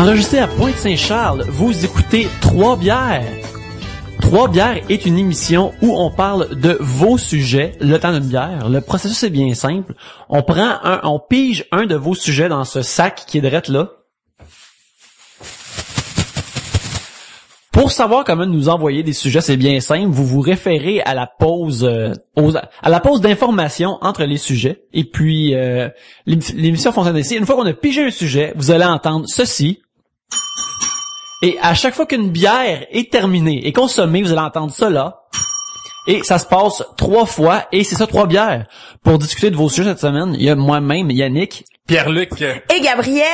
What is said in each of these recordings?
Enregistré à Pointe-Saint-Charles, vous écoutez Trois Bières. Trois Bières est une émission où on parle de vos sujets, le temps d'une bière. Le processus est bien simple. On pige un de vos sujets dans ce sac qui est direct là. Pour savoir comment nous envoyer des sujets, c'est bien simple. Vous vous référez à la pause, d'information entre les sujets. Et puis, l'émission fonctionne ainsi. Une fois qu'on a pigé un sujet, vous allez entendre ceci. Et à chaque fois qu'une bière est terminée et consommée, vous allez entendre cela. Et ça se passe 3 fois, et c'est ça, 3 bières. Pour discuter de vos sujets cette semaine, il y a moi-même, Yannick, Pierre-Luc et Gabriel.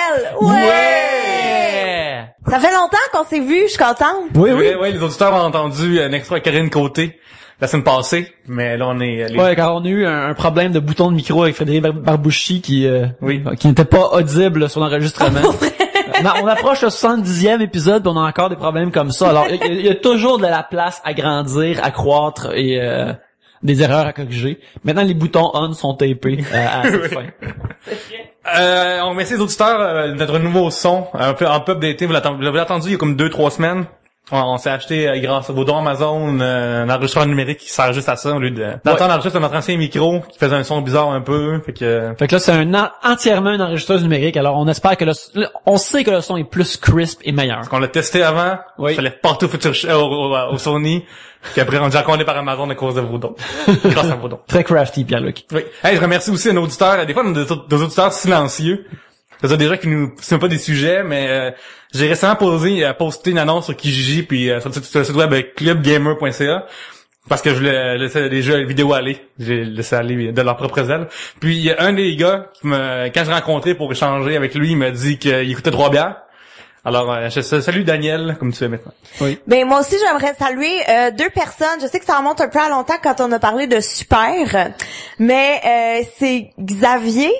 Ouais! Ça fait longtemps qu'on s'est vus, je suis contente. Oui. Oui, les auditeurs ont entendu un extrait à Karine Côté la semaine passée, mais là on est... Ouais, car on a eu un problème de bouton de micro avec Frédéric Barbouchi qui n'était pas audible sur l'enregistrement. On approche le 70e épisode, pis on a encore des problèmes comme ça. Alors, il y a toujours de la place à grandir, à croître et des erreurs à corriger. Maintenant, les boutons on sont tapés à cette fin. On remercie les auditeurs de notre nouveau son, un peu updaté. Vous l'avez entendu il y a comme 2-3 semaines. On s'est acheté, grâce à vos dons Amazon, un enregistreur numérique qui sert juste à ça, au lieu d'entendre enregistrer notre ancien micro, qui faisait un son bizarre un peu. Fait que là, c'est entièrement une enregistreuse numérique. Alors, on espère que on sait que le son est plus crisp et meilleur. Parce qu'on l'a testé avant. Oui. Ça allait partout au Sony. Puis après, on dit qu'on est par Amazon à cause de vos dons. Grâce à vos dons. Très crafty, Pierre-Luc. Oui. Hey, je remercie aussi nos auditeurs. Des fois, on a des auditeurs silencieux. C'est des gens qui nous, c'est pas des sujets, mais j'ai récemment posté une annonce sur Kijiji puis sur le site web clubgamer.ca parce que je voulais laisser les jeux vidéo aller. J'ai laissé aller de leur propre zèle. Puis il y a un des gars qui quand je l'ai rencontré pour échanger avec lui, il m'a dit qu'il écoutait 3 bières. Alors, salut Daniel, comme tu es maintenant. Oui. Ben moi aussi j'aimerais saluer 2 personnes. Je sais que ça remonte un peu à longtemps quand on a parlé de Super, mais c'est Xavier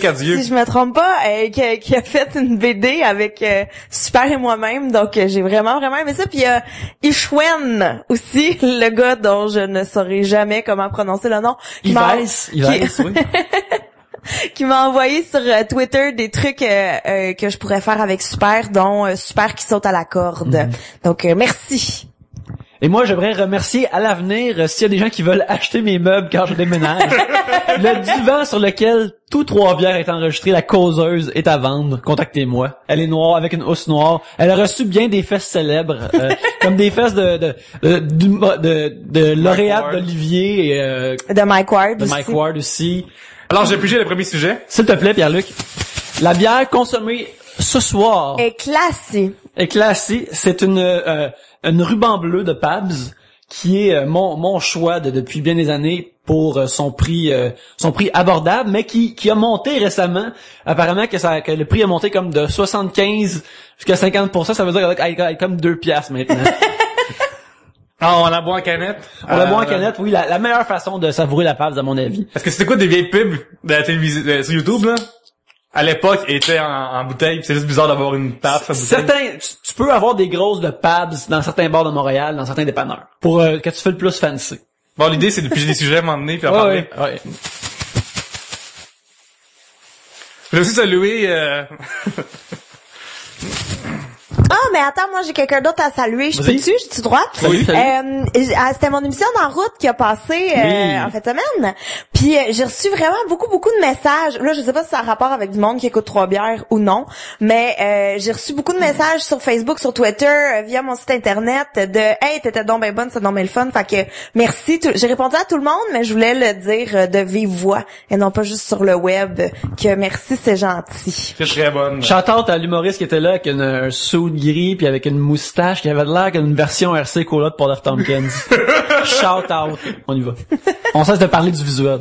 Cadieux, si je me trompe pas, qui a fait une BD avec Super et moi-même, donc j'ai vraiment aimé ça. Puis il y a Ishwen aussi, le gars dont je ne saurais jamais comment prononcer le nom. Oui. Qui m'a envoyé sur Twitter des trucs que je pourrais faire avec Super, dont Super qui saute à la corde. Donc merci. Et moi, j'aimerais remercier à l'avenir s'il y a des gens qui veulent acheter mes meubles quand je déménage. Le divan sur lequel tout 3 bières est enregistré, la causeuse, est à vendre. Contactez-moi. Elle est noire avec une housse noire. Elle a reçu bien des fesses célèbres, comme des fesses de lauréate d'Olivier et de Mike Ward. De Mike Ward aussi. Alors, j'ai pigé le premier sujet. S'il te plaît, Pierre-Luc. La bière consommée ce soir est classée. C'est une ruban bleu de Pabst qui est mon choix depuis bien des années pour son prix abordable, mais qui a monté récemment. Apparemment que le prix a monté comme de 75 jusqu'à 50%. Ça veut dire qu'elle est comme 2 piastres maintenant. Ah, on la boit en canette. On la boit en canette, oui. La meilleure façon de savourer la Pabst, à mon avis. Parce que c'était quoi des vieilles pubs de la télévision sur YouTube, là? À l'époque, était en bouteille, pis c'est juste bizarre d'avoir une Pabst en bouteille. Tu peux avoir des grosses de Pabst dans certains bars de Montréal, dans certains dépanneurs, pour que tu fais le plus fancy. Bon, l'idée, c'est de piger des sujets à un moment donné, puis en parler. Ouais. Je vais aussi saluer... Ah, mais attends, moi j'ai quelqu'un d'autre à saluer. J'ai-tu droit? Salut. C'était mon émission d'En route qui a passé en fin de semaine. Puis j'ai reçu vraiment beaucoup de messages. Là, je sais pas si ça a rapport avec du monde qui écoute 3 bières ou non, mais j'ai reçu beaucoup de messages sur Facebook, sur Twitter, via mon site internet de hey, t'étais donc ben bonne, c'est donc ben le fun. Fait que merci. J'ai répondu à tout le monde, mais je voulais le dire de vive voix et non pas juste sur le web. Que merci, c'est gentil. C'est très bonne. Shout-out à l'humoriste qui était là avec un suit gris puis avec une moustache qui avait l'air d'une version RC Cola de Paul F. Tompkins. Shout-out. On y va. On cesse de parler du visuel.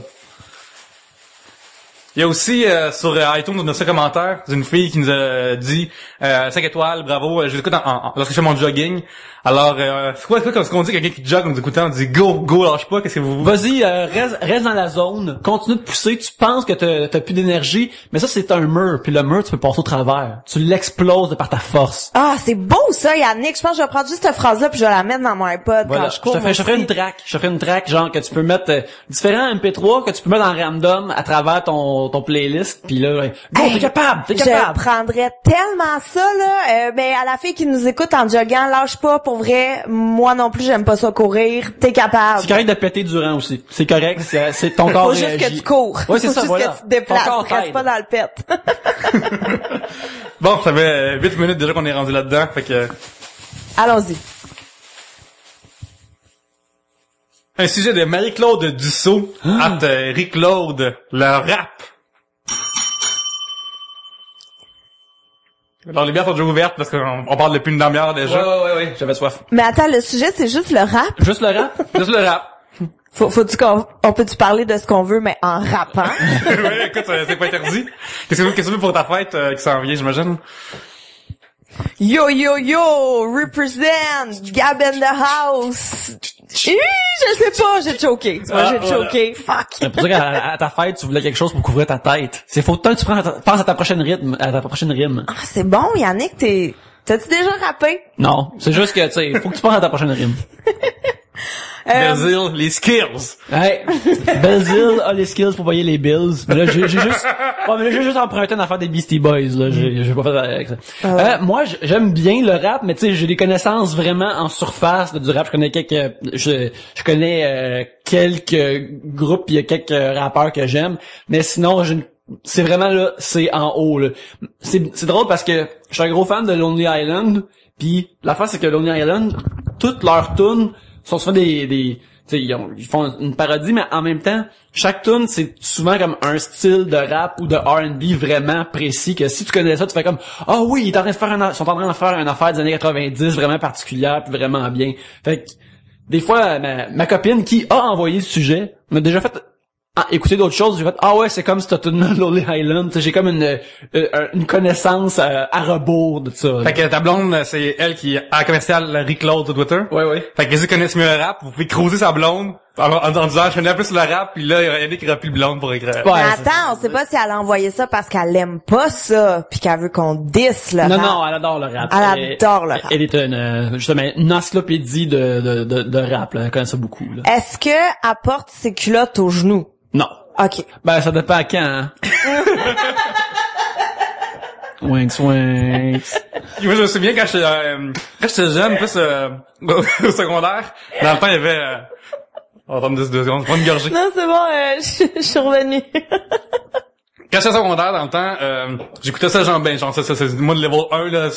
Il y a aussi sur iTunes dans ce commentaire une fille qui nous a dit 5 étoiles, bravo, je l'écoute lorsque je fais mon jogging. Alors, c'est quoi comme ce qu'on dit, quelqu'un qui jog, nous écoutant, on dit go, lâche pas, qu'est-ce que vous... Vas-y, reste dans la zone, continue de pousser, tu penses que t'as plus d'énergie, mais ça c'est un mur, puis le mur tu peux passer au travers. Tu l'exploses de par ta force. Ah, c'est beau ça, Yannick. Je pense que je vais prendre juste cette phrase-là puis je vais la mettre dans mon iPod Voilà. quand je cours. Je te ferai une track, genre que tu peux mettre différents MP3 que tu peux mettre en random à travers ton playlist, puis là, go, t'es capable. Je prendrais tellement ça là, mais à la fille qui nous écoute en joguant, lâche pas, pour vrai. Moi non plus, j'aime pas ça courir. T'es capable. C'est correct de péter durant aussi. C'est correct, c'est ton corps réagit. Faut juste que tu cours. Ouais, c'est ça, Faut juste que tu te déplaces, reste pas dans le pet. Bon, ça fait 8 minutes déjà qu'on est rendu là-dedans, fait que... Allons-y. Un sujet de Marie-Claude Dussault, Rick-Claude, le rap. Alors, les bières sont déjà ouvertes parce qu'on parle depuis une demi-heure déjà. Ouais, j'avais soif. Mais attends, le sujet, c'est juste le rap? Juste le rap? Juste le rap. Faut-tu on peut-tu parler de ce qu'on veut, mais en rappant? Ouais, écoute, c'est pas interdit. Qu'est-ce que tu veux pour ta fête qui s'en vient, j'imagine? Yo, represent, Gab in the house. Je sais pas, j'ai choqué. Tu vois, j'ai choqué. Fuck. C'est pour ça qu'à ta fête, tu voulais quelque chose pour couvrir ta tête. C'est faut que tu penses à ta prochaine rime. Ah, c'est bon, Yannick, t'as-tu déjà rappé? Non, c'est juste que, tu sais, faut que tu penses à ta prochaine rime. Belzile, les skills. Ouais. Belzile a les skills pour payer les bills. Mais là, j'ai juste emprunté une affaire des Beastie Boys, là. J'ai pas fait avec ça. Moi, j'aime bien le rap, mais tu sais, j'ai des connaissances vraiment en surface du rap. Je connais quelques groupes, il y a quelques rappeurs que j'aime. Mais sinon, c'est vraiment là, c'est en haut, là. C'est drôle parce que je suis un gros fan de Lonely Island. Puis l'affaire, c'est que Lonely Island, toutes leurs tunes sont souvent des ils font une parodie, mais en même temps, chaque tune, c'est souvent comme un style de rap ou de R&B vraiment précis, que si tu connais ça, tu fais comme, ah oui, ils sont en train de faire une affaire des années 90 vraiment particulière puis vraiment bien. Fait que, des fois, ma copine qui a envoyé le sujet m'a déjà fait écouter d'autres choses, j'ai fait ah ouais, c'est comme si t'as une Lonely Island, j'ai comme une connaissance à rebours de ça. Fait que ta blonde, c'est elle qui a la commerciale Rick-Claude sur Twitter. Ouais. Fait que si vous connaissez mieux le rap, vous pouvez creuser sa blonde en disant je connais plus le rap, puis là il y a Yannick qui replie le blonde pour écrire. Ouais, mais attends, on sait pas si elle a envoyé ça parce qu'elle aime pas ça, puis qu'elle veut qu'on disse le rap. Non, elle adore le rap. Elle adore le rap. Elle est justement une encyclopédie de rap, là. Elle connaît ça beaucoup, là. Est-ce que elle porte ses culottes aux genoux? Non. OK. Ben, ça dépend à quand, hein. Winks. Moi, je me souviens quand j'étais jeune, plus au secondaire, dans le temps, il y avait... on va attendre 2 secondes, prendre une gorgée. Non, c'est bon, je suis revenue. Quand j'étais secondaire, dans le temps, j'écoutais ça genre ça, c'est moi de level 1, là,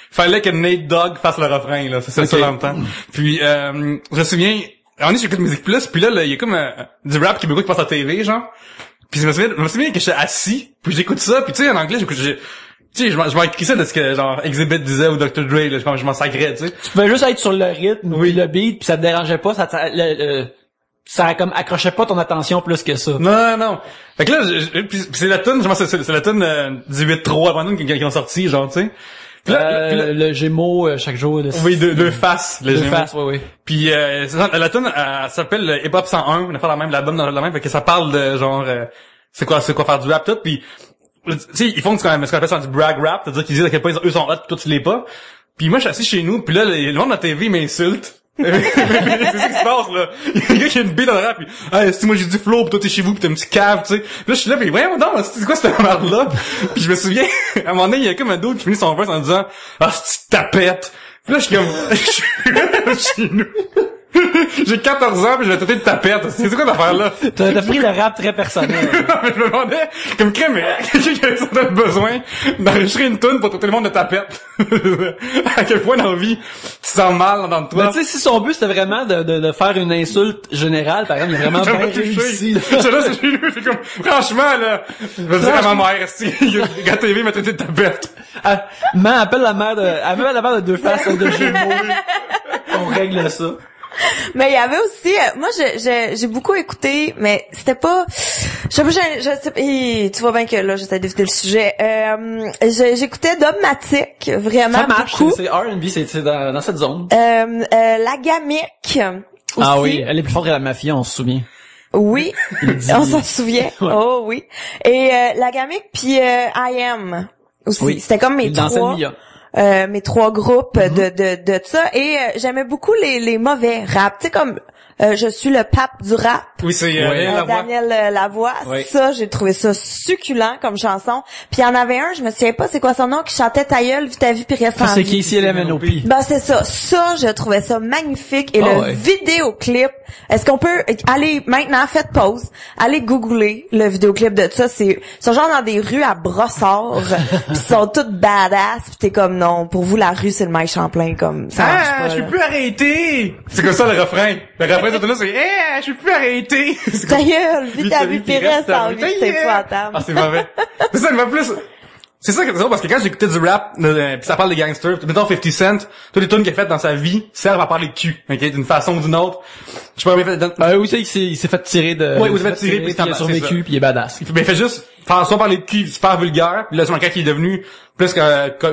fallait que Nate Dogg fasse le refrain, là, c'est ça dans le temps. Puis, je me souviens, on est j'écoute Musique Plus, puis là, il y a comme du rap québécois qui passe à la TV, genre. Puis je me souviens que j'étais assis, puis j'écoute ça, puis tu sais, en anglais, je m'en écris ça de ce que, genre, Exhibit disait ou Dr. Dre, là, je m'en sacrais, tu sais. Tu pouvais juste être sur le rythme, oui, le beat, puis ça te dérangeait pas, ça comme accrochait pas ton attention plus que ça. Non. Fait que là, puis c'est la tune, c'est la tune du 8-3 avant nous qui ont sorti, genre, tu sais. Le Gémeaux chaque jour. Oui, deux faces. Deux faces, oui. Puis la tune s'appelle Hip Hop 101, on a fait la même, l'album dans la même, fait que ça parle de genre c'est quoi faire du rap tout, puis tu sais ils font ce qu'on appelle ça du brag rap, c'est-à-dire qu'ils disent à quel point eux sont hot, puis toi tu l'es pas. Puis moi je suis assis chez nous, puis là le monde de la TV m'insulte. C'est ça qui se passe, là. Il y a un gars qui a une bille dans le rap, pis, si moi j'ai du flow, pis toi t'es chez vous, pis t'as un petit cave, tu sais. Puis là, je suis là, pis, ouais, non, c'est quoi cette merde-là? Pis je me souviens, à un moment donné, il y a comme un dude qui finit son verse en disant, c'est tapette. Pis là, je suis comme, je suis chez nous. J'ai 14 ans pis je vais traiter de tapette. C'est quoi cette affaire-là? T'as pris le rap très personnel. Non, mais je me demandais, comme crème, mais quelqu'un qui avait certainement besoin d'enregistrer une toune pour traiter le monde de tapette. À quel point dans la vie, tu sens mal dans toi. Mais tu sais, si son but c'était vraiment de faire une insulte générale, par exemple, il a vraiment bien réussi. Là, c'est comme, franchement, là, je vais dire à ma mère, si, Gars TV m'a traité de tapette. Appelle la mère de deux faces de Gémeaux. On règle ça. Mais il y avait aussi, moi j'ai beaucoup écouté, mais c'était pas, Je sais pas, tu vois bien que là, j'essaie d'éviter le sujet. J'écoutais Dogmatic, vraiment ça marche, beaucoup. C'est R&B, c'est dans cette zone. La Gamique aussi. Ah oui, elle est plus forte que la mafia, on se souvient. Oui, on s'en souvient. Ouais. Oh oui. Et la Gamique puis I Am aussi. Oui. C'était comme mes trois groupes de ça. Et j'aimais beaucoup les mauvais rap. Tu sais, comme je suis le pape du rap. Oui, c'est Daniel Lavoie. Oui. Ça, j'ai trouvé ça succulent comme chanson. Puis il y en avait un, je me souviens pas c'est quoi son nom, qui chantait Ta gueule, vis ta vie, puis reste en vie. C'est Casey LMNOP. Ben c'est ça. Ça, je trouvais ça magnifique. Et le vidéoclip, est-ce qu'on peut aller maintenant, faites pause, allez googler le vidéoclip de ça. C'est sont genre dans des rues à Brossard, puis sont toutes badass. Puis t'es comme non, pour vous la rue c'est le Mike Champlain comme ça. Je suis plus arrêté. C'est comme ça le refrain. Le refrain de c'est je suis plus arrêté. Ta gueule, vis ta vie, puis reste en vie, c'est épouvantable. Ah, c'est mauvais. C'est ça, c'est ça que c'est drôle parce que quand j'écoutais du rap, pis ça parle des gangsters, mettons 50 Cent, tous les tunes qu'il a faites dans sa vie servent à parler de cul, ok, d'une façon ou d'une autre. Je peux pas oui, il s'est fait tirer de. Oui, il s'est fait tirer, puis il a survécu, puis il est badass. Il fait juste soit parler de cul super vulgaire, puis là, quand il est devenu plus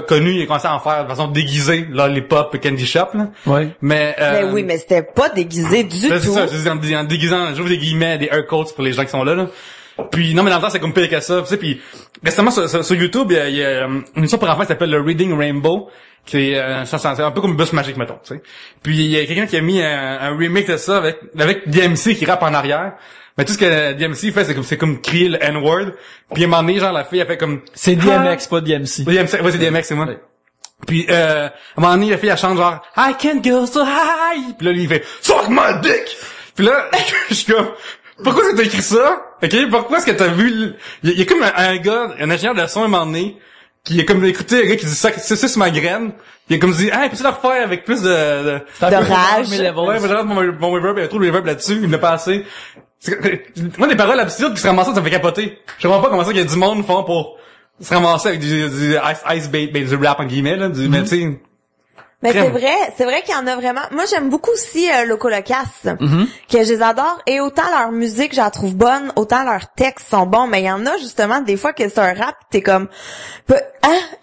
connu, il a commencé à en faire de façon déguisée, là, les pop et Candy Shop, là. Ouais. Mais oui, mais c'était pas déguisé du tout. C'est ça, en déguisant, j'ouvre des guillemets, des air quotes pour les gens qui sont là. Puis non, mais dans le temps, c'est comme pire que ça, tu sais. Puis récemment sur YouTube, il y a une émission pour enfants qui s'appelle le Reading Rainbow, qui est c'est un peu comme Bus Magic, mettons, tu sais. Puis il y a quelqu'un qui a mis un remake de ça avec DMC qui rappe en arrière. Mais tout ce que DMC fait, c'est comme crier le N-word. Puis à un moment donné, genre la fille a fait comme c'est DMX, pas DMC. Ouais, c'est DMX, c'est moi. Oui. Puis à un moment donné, la fille elle chante genre I can't go so high. Puis là, il fait suck my dick. Puis là, je suis comme pourquoi est-ce que t'as écrit ça? OK, pourquoi est-ce que t'as vu il y a comme un gars, un ingénieur de son à un moment donné qui a comme écouté un gars qui dit ça c'est ma graine. Il a comme dit peux-tu le refaire avec plus de rage. Ouais, mais genre mon reverb, il y a trop de reverb là-dessus, il me l'a passé. Moi des paroles absurdes qui se ramassent, ça me fait capoter. Je comprends pas comment ça qu'il y a du monde font pour se ramasser avec du ice bait, du rap en guillemets là, mais tu sais. Mais c'est vrai qu'il y en a vraiment. Moi, j'aime beaucoup aussi Loco Locass, que je les adore. Et autant leur musique, je la trouve bonne, autant leurs textes sont bons. Mais il y en a justement des fois que c'est un rap, t'es comme,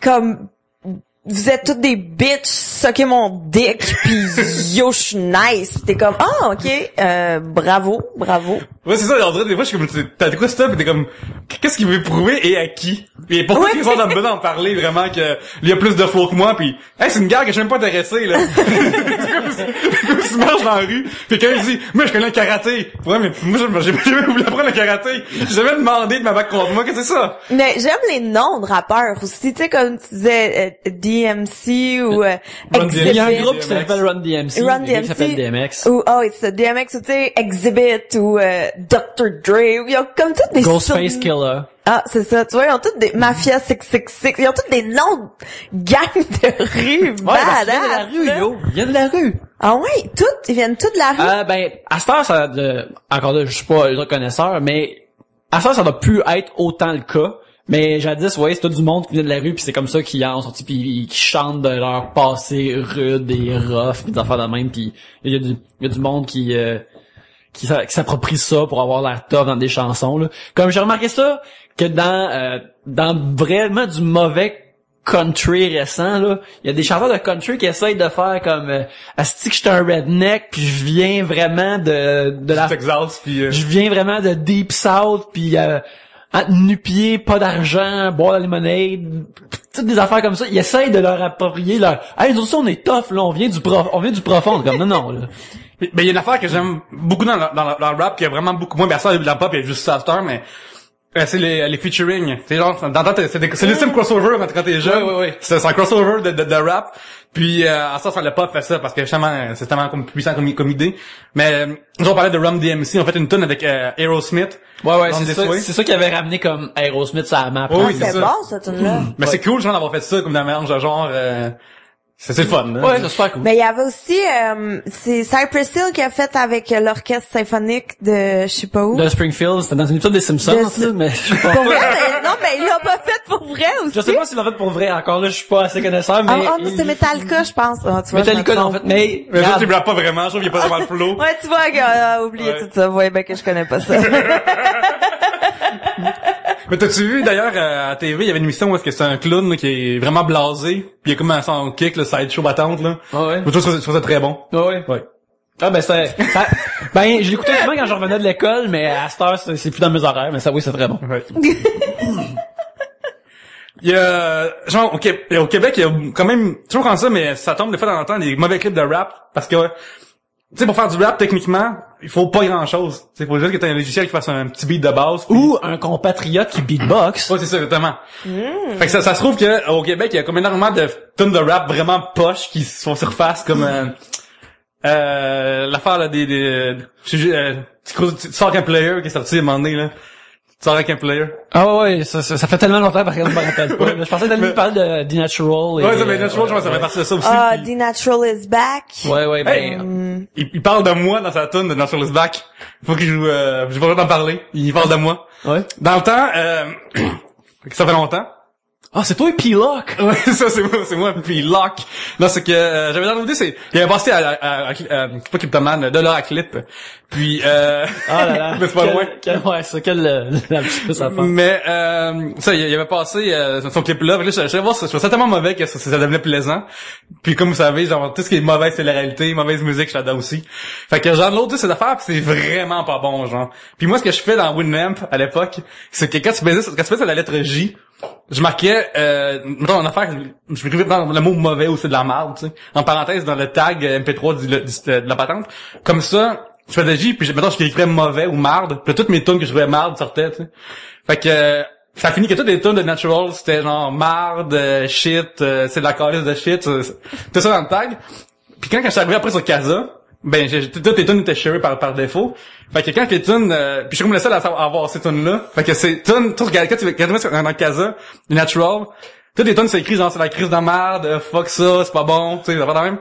comme vous êtes toutes des bitches, suckez mon dick, pis yo, je suis nice. Pis t'es comme, ok, bravo. Ouais, c'est ça, on dirait, des fois, je suis comme, t'as de quoi stuff, et t'es comme, qu'est-ce qu'il veut prouver et à qui? Et pourquoi ils sont dans le bon d'en parler, vraiment, que, il y a plus de flow que moi, pis, c'est une guerre que je suis même pas intéressé, là. C'est comme si tu marches dans la rue, pis quelqu'un dit, moi, je connais le karaté. Ouais, mais moi, j'ai jamais voulu apprendre le karaté. J'ai jamais demandé de m'abattre contre moi, qu'est-ce que c'est ça? Mais j'aime les noms de rappeurs aussi, tu sais, comme tu disais, DMC ou Exhibit. Il y a un groupe qui s'appelle Run DMC. Run DMC. Qui s'appelle DMX. Ou c'est DMX, tu sais, Exhibit ou Dr. Dre. Ils ont comme toutes des Ghostface Killer. Ah, c'est ça. Tu vois, ils ont toutes des Mafia 666. Ils ont toutes des noms de gangs de rue. Badass. Ils viennent de la rue, yo. Ils viennent de la rue. Ah ouais, ils viennent tous de la rue. À cette heure, encore là, je suis pas ultra connaisseur, mais à cette heure, ça doit plus être autant le cas. Mais jadis, c'est tout du monde qui vient de la rue, puis c'est comme ça qu'ils en sorti, puis qui chantent de leur passé rude et rough, puis des affaires de même, puis il y a du monde qui s'approprie ça pour avoir l'air tough dans des chansons, là. Comme j'ai remarqué ça, que dans vraiment du mauvais country récent, là, il y a des chanteurs de country qui essayent de faire comme asti que j'étais un redneck, puis je viens vraiment de la Texas, puis je viens vraiment de Deep South, puis nu-pieds, pas d'argent, boire de la limonade, toutes des affaires comme ça. Ils essayent de leur approprier leur nous aussi on est tough, là, on vient du profond, comme non, là. Mais il y a une affaire que j'aime beaucoup dans le rap, qui est vraiment beaucoup moins, ça, dans le pop, il y a juste Safter, mais c'est les featuring. C'est genre, c'est le sim crossover quand t'es jeune. Oui. C'est un crossover de rap. Puis, à ça, le pop fait ça, parce que justement, c'est tellement comme puissant comme idée. Mais, nous, on parlait de Rum DMC, on fait une tune avec Aerosmith. Ouais, c'est ça qui avait ramené comme Aerosmith sur la map. Oui, c'est bon, cette tune-là. Mais c'est cool, genre, d'avoir fait ça, comme d'un mélange, genre, c'est le fun, hein? Ouais, c'est super cool. Mais il y avait aussi, c'est Cypress Hill qui a fait avec l'orchestre symphonique de, je sais pas où. De Springfield, c'était dans une épisode des Simpsons, mais je sais pas. Pour vrai, non, mais il l'a pas fait pour vrai aussi. Je sais pas s'il l'a fait pour vrai, encore là, je suis pas assez connaisseur, mais. C'est Metallica, je pense. Tu vois, Metallica, en fait, mais ça, tu rappe pas vraiment, je trouve qu'il y a pas vraiment le flow. Ouais, tu vois, oubliez tout ça, ouais, ben que je connais pas ça. Mais t'as-tu vu, d'ailleurs, à la TV, il y avait une émission où est-ce que c'est un clown, là, qui est vraiment blasé, puis il y a comme un son kick, le sideshow battante, là. Ah ouais. Je trouve ça très bon. Ah ouais. Ouais. Ah ben ben je l'écoutais souvent quand je revenais de l'école, mais à cette heure c'est plus dans mes horaires, mais ça oui c'est très bon. Ouais. Il y a genre au Québec, il y a quand même toujours comme ça, mais ça tombe des fois dans le temps des mauvais clips de rap parce que tu sais pour faire du rap techniquement, il faut pas grand-chose. Il faut juste que tu aies un logiciel qui fasse un petit beat de base puis... ou un compatriote qui beatbox. Ouais, c'est ça exactement. Fait que ça se trouve que au Québec, il y a comme énormément de tonnes de rap vraiment poches qui se font surface comme l'affaire là Talk & Player qui est sorti à un moment donné là. Talk & Player. Ah ouais, ça fait tellement longtemps par exemple, je me rappelle pas. Je pensais que t'allais parler de The Natural. Ouais, ça fait Natural, je pense que ça fait partie de ça aussi. Ah, The Natural is back. Ouais, ben il parle de moi dans sa tune de Natural is back. Faut que je pas le droit d'en parler. Il parle de moi. Ouais. Dans le temps ça fait longtemps. Ah, c'est toi P-Lock. Ouais, ça c'est moi P-Lock. Non, c'est que j'avais downloadé il avait passé à pas Cryptoman, $1 à clip. Puis ah là là. mais c'est pas loin. Ouais, c'est la petite peu ça fait. Mais ça il avait passé son clip là, je savais voir ça, je trouvais ça tellement mauvais que ça devenait plaisant. Puis comme vous savez, genre tout ce qui est mauvais c'est la réalité, mauvaise musique je l'adore aussi. Fait que j'ai downloadé cette affaire puis c'est vraiment pas bon genre. Puis moi ce que je fais dans Winamp à l'époque, c'est que quand tu faisais la lettre J, je marquais mettons en affaire je m'écrivais dans le mot mauvais ou c'est de la merde, tu sais, en parenthèse dans le tag MP3 de la patente. Comme ça je faisais J puis mettons je écrivais mauvais ou marde, puis toutes mes tunes que je trouvais marde sortaient, tu sais. Fait que ça a fini que toutes les tunes de Natural c'était genre marde, shit, c'est de la calice de shit, tout ça dans le tag. Puis quand je suis arrivé après sur Casa, ben toutes les tunes étaient sharées par défaut. Fait que quand les tunes puis je suis comme le seul à avoir ces tunes là. Fait que ces tunes quand tu regardes dans Casa, Natural, toutes les tunes c'est écrit genre c'est la crise de merde, fuck ça, c'est pas bon, tu sais, ça va quand même.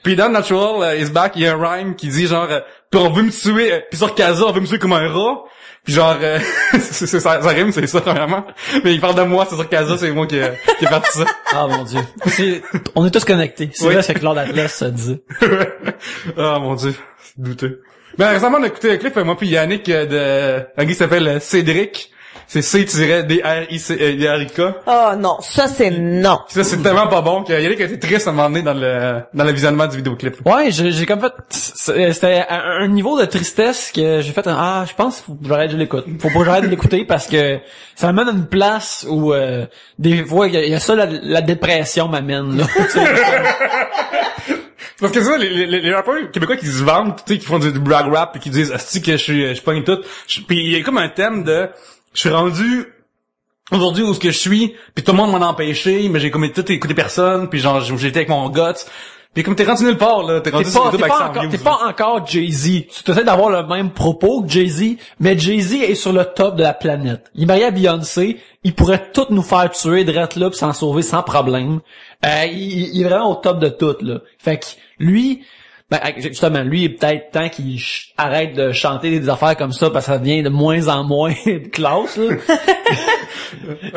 Puis dans Natural is back, il y a un rhyme qui dit genre puis on veut me tuer, puis sur Casa on veut me tuer comme un rat. Puis genre ça rime, c'est ça vraiment. Mais il parle de moi, c'est sur Casa, c'est moi qui ai parti ça. Ah mon dieu. On est tous connectés. C'est vrai ce que Claude Atlas dit. Ah mon dieu, c'est douteux. Ben récemment on a écouté un clip moi puis Yannick de un gars qui s'appelle Cédric. C'est C-D-R-I-C-K. Oh non, ça c'est non. Ça c'est tellement pas bon qu'il y a a été triste à un moment donné dans le visionnement du vidéoclip. Ouais, j'ai comme fait c'était un niveau de tristesse que j'ai fait je pense faut que j'arrête de l'écouter. Faut pas que j'arrête de l'écouter parce que ça m'amène à une place où des fois il y a ça la dépression m'amène là. Parce que ça, les rappeurs québécois qui se vendent, tu sais, qui font du brag rap et qui disent asti que je pogne tout. Puis il y a comme un thème de je suis rendu aujourd'hui où ce que je suis, puis tout le monde m'en a empêché, mais j'ai comme tout écouté personne, puis genre j'ai été avec mon guts. Puis comme t'es rendu nulle part là, t'es rendu sur YouTube avec 100 views. T'es pas encore Jay-Z. Tu essaies d'avoir le même propos que Jay-Z, mais Jay-Z est sur le top de la planète. Il est marié à Beyoncé, il pourrait tout nous faire tuer d'être là puis s'en sauver sans problème. Il est vraiment au top de tout là. Fait que lui justement, lui, il est peut-être temps qu'il arrête de chanter des affaires comme ça parce que ça devient de moins en moins de classe, là.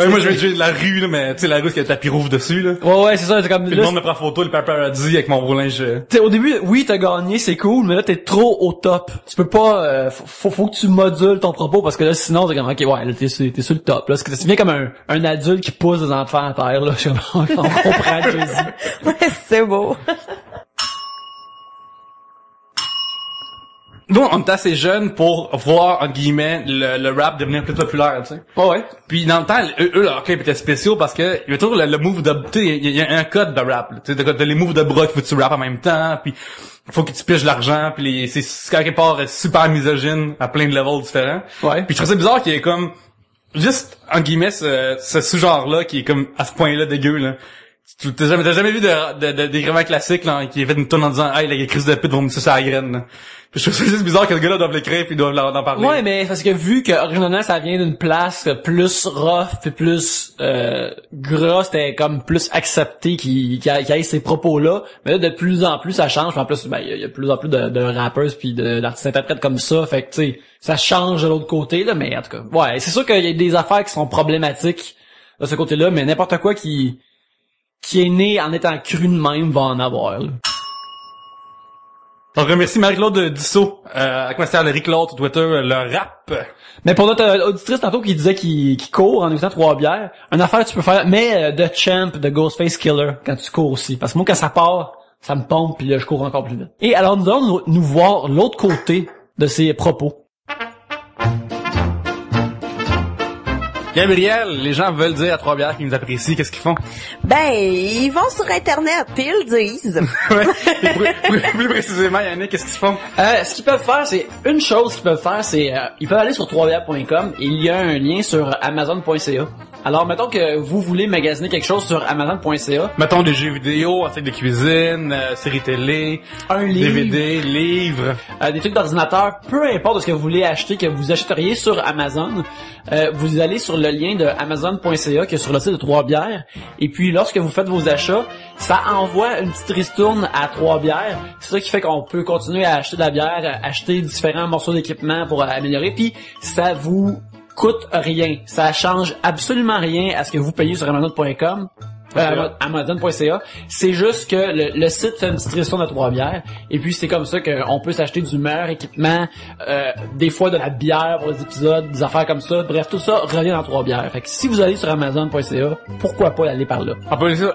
Moi, je vais jouer de la rue, là, mais tu sais, la rue, qui a le tapis rouge dessus, là. Ouais, c'est ça, c'est comme, puis le monde me prend photo, le paparazzi avec mon roulinge. Tu sais, au début, oui, t'as gagné, c'est cool, mais là, t'es trop au top. Tu peux pas, faut que tu modules ton propos parce que là, sinon, t'es comme, ok, ouais, là, t'es sur le top, là. Ça devient comme un adulte qui pousse des enfants à terre, là. On comprend, Jay-Z. Ouais, c'est beau. Nous, on était assez jeunes pour voir, entre guillemets, le rap devenir plus populaire, tu sais. Oh ouais. Puis dans le temps, eux leurs clips étaient spéciaux parce que il y a toujours le move de, tu sais, il y a un code de rap, tu sais, de les moves de bras qu'il faut que tu rappes en même temps, puis faut que tu piges l'argent, puis c'est quelque part super misogyne à plein de levels différents. Ouais. Puis je trouve ça bizarre qu'il y ait comme juste, entre guillemets, ce sous-genre-là qui est comme à ce point-là dégueu, là. T'as jamais vu des gravats classiques, là, qui fait une tonne en disant, hey, la crise de pute vont me sucer à la graine, là. Je trouve ça juste bizarre que le gars-là doive l'écrire puis doivent en parler. Ouais, mais parce que vu que originalement ça vient d'une place plus rough et plus gras, c'était comme plus accepté qu'il ait ces propos-là. Mais là, de plus en plus, ça change. En plus, ben il y a de plus en plus de rappers puis d'artistes interprètes comme ça. Fait que tu sais, ça change de l'autre côté là. Mais en tout cas, ouais, c'est sûr qu'il y a des affaires qui sont problématiques de ce côté-là, mais n'importe quoi qui est né en étant cru de même va en avoir. Là. On remercie Marie-Claude Dissot, commissaire de Rick-Claude sur Twitter, le rap. Mais pour notre auditrice tantôt qui disait qu'il court en écoutant 3 bières, une affaire tu peux faire, mais de Champ, de Ghostface Killer, quand tu cours aussi. Parce que moi, quand ça part, ça me pompe, puis là, je cours encore plus vite. Et alors, nous allons nous voir l'autre côté de ces propos. Gabriel, les gens veulent dire à Trois-Bières qu'ils nous apprécient, qu'est-ce qu'ils font? Ben, ils vont sur Internet, puis ils le disent. Ouais. Plus précisément, Yannick, qu'est-ce qu'ils font? Ce qu'ils peuvent faire, c'est une chose qu'ils peuvent faire, c'est ils peuvent aller sur troisbières.com et il y a un lien sur amazon.ca. Alors, mettons que vous voulez magasiner quelque chose sur amazon.ca. Mettons des jeux vidéo, assiette de cuisine, séries télé, un livre, DVD, livres, des trucs d'ordinateur, peu importe ce que vous voulez acheter, que vous achèteriez sur Amazon. Vous allez sur le lien de amazon.ca qui est sur le site de Trois-Bières. Et puis, lorsque vous faites vos achats, ça envoie une petite ristourne à Trois-Bières. C'est ça qui fait qu'on peut continuer à acheter de la bière, acheter différents morceaux d'équipement pour améliorer. Puis, ça vous coûte rien. Ça change absolument rien à ce que vous payez sur Amazon.com. Amazon.ca. C'est juste que le site fait une petite ristourne à Trois-Bières. Et puis c'est comme ça qu'on peut s'acheter du meilleur équipement, des fois de la bière pour les épisodes, des affaires comme ça. Bref, tout ça revient dans Trois-Bières. Fait que si vous allez sur Amazon.ca, pourquoi pas aller par là? On peut aller sur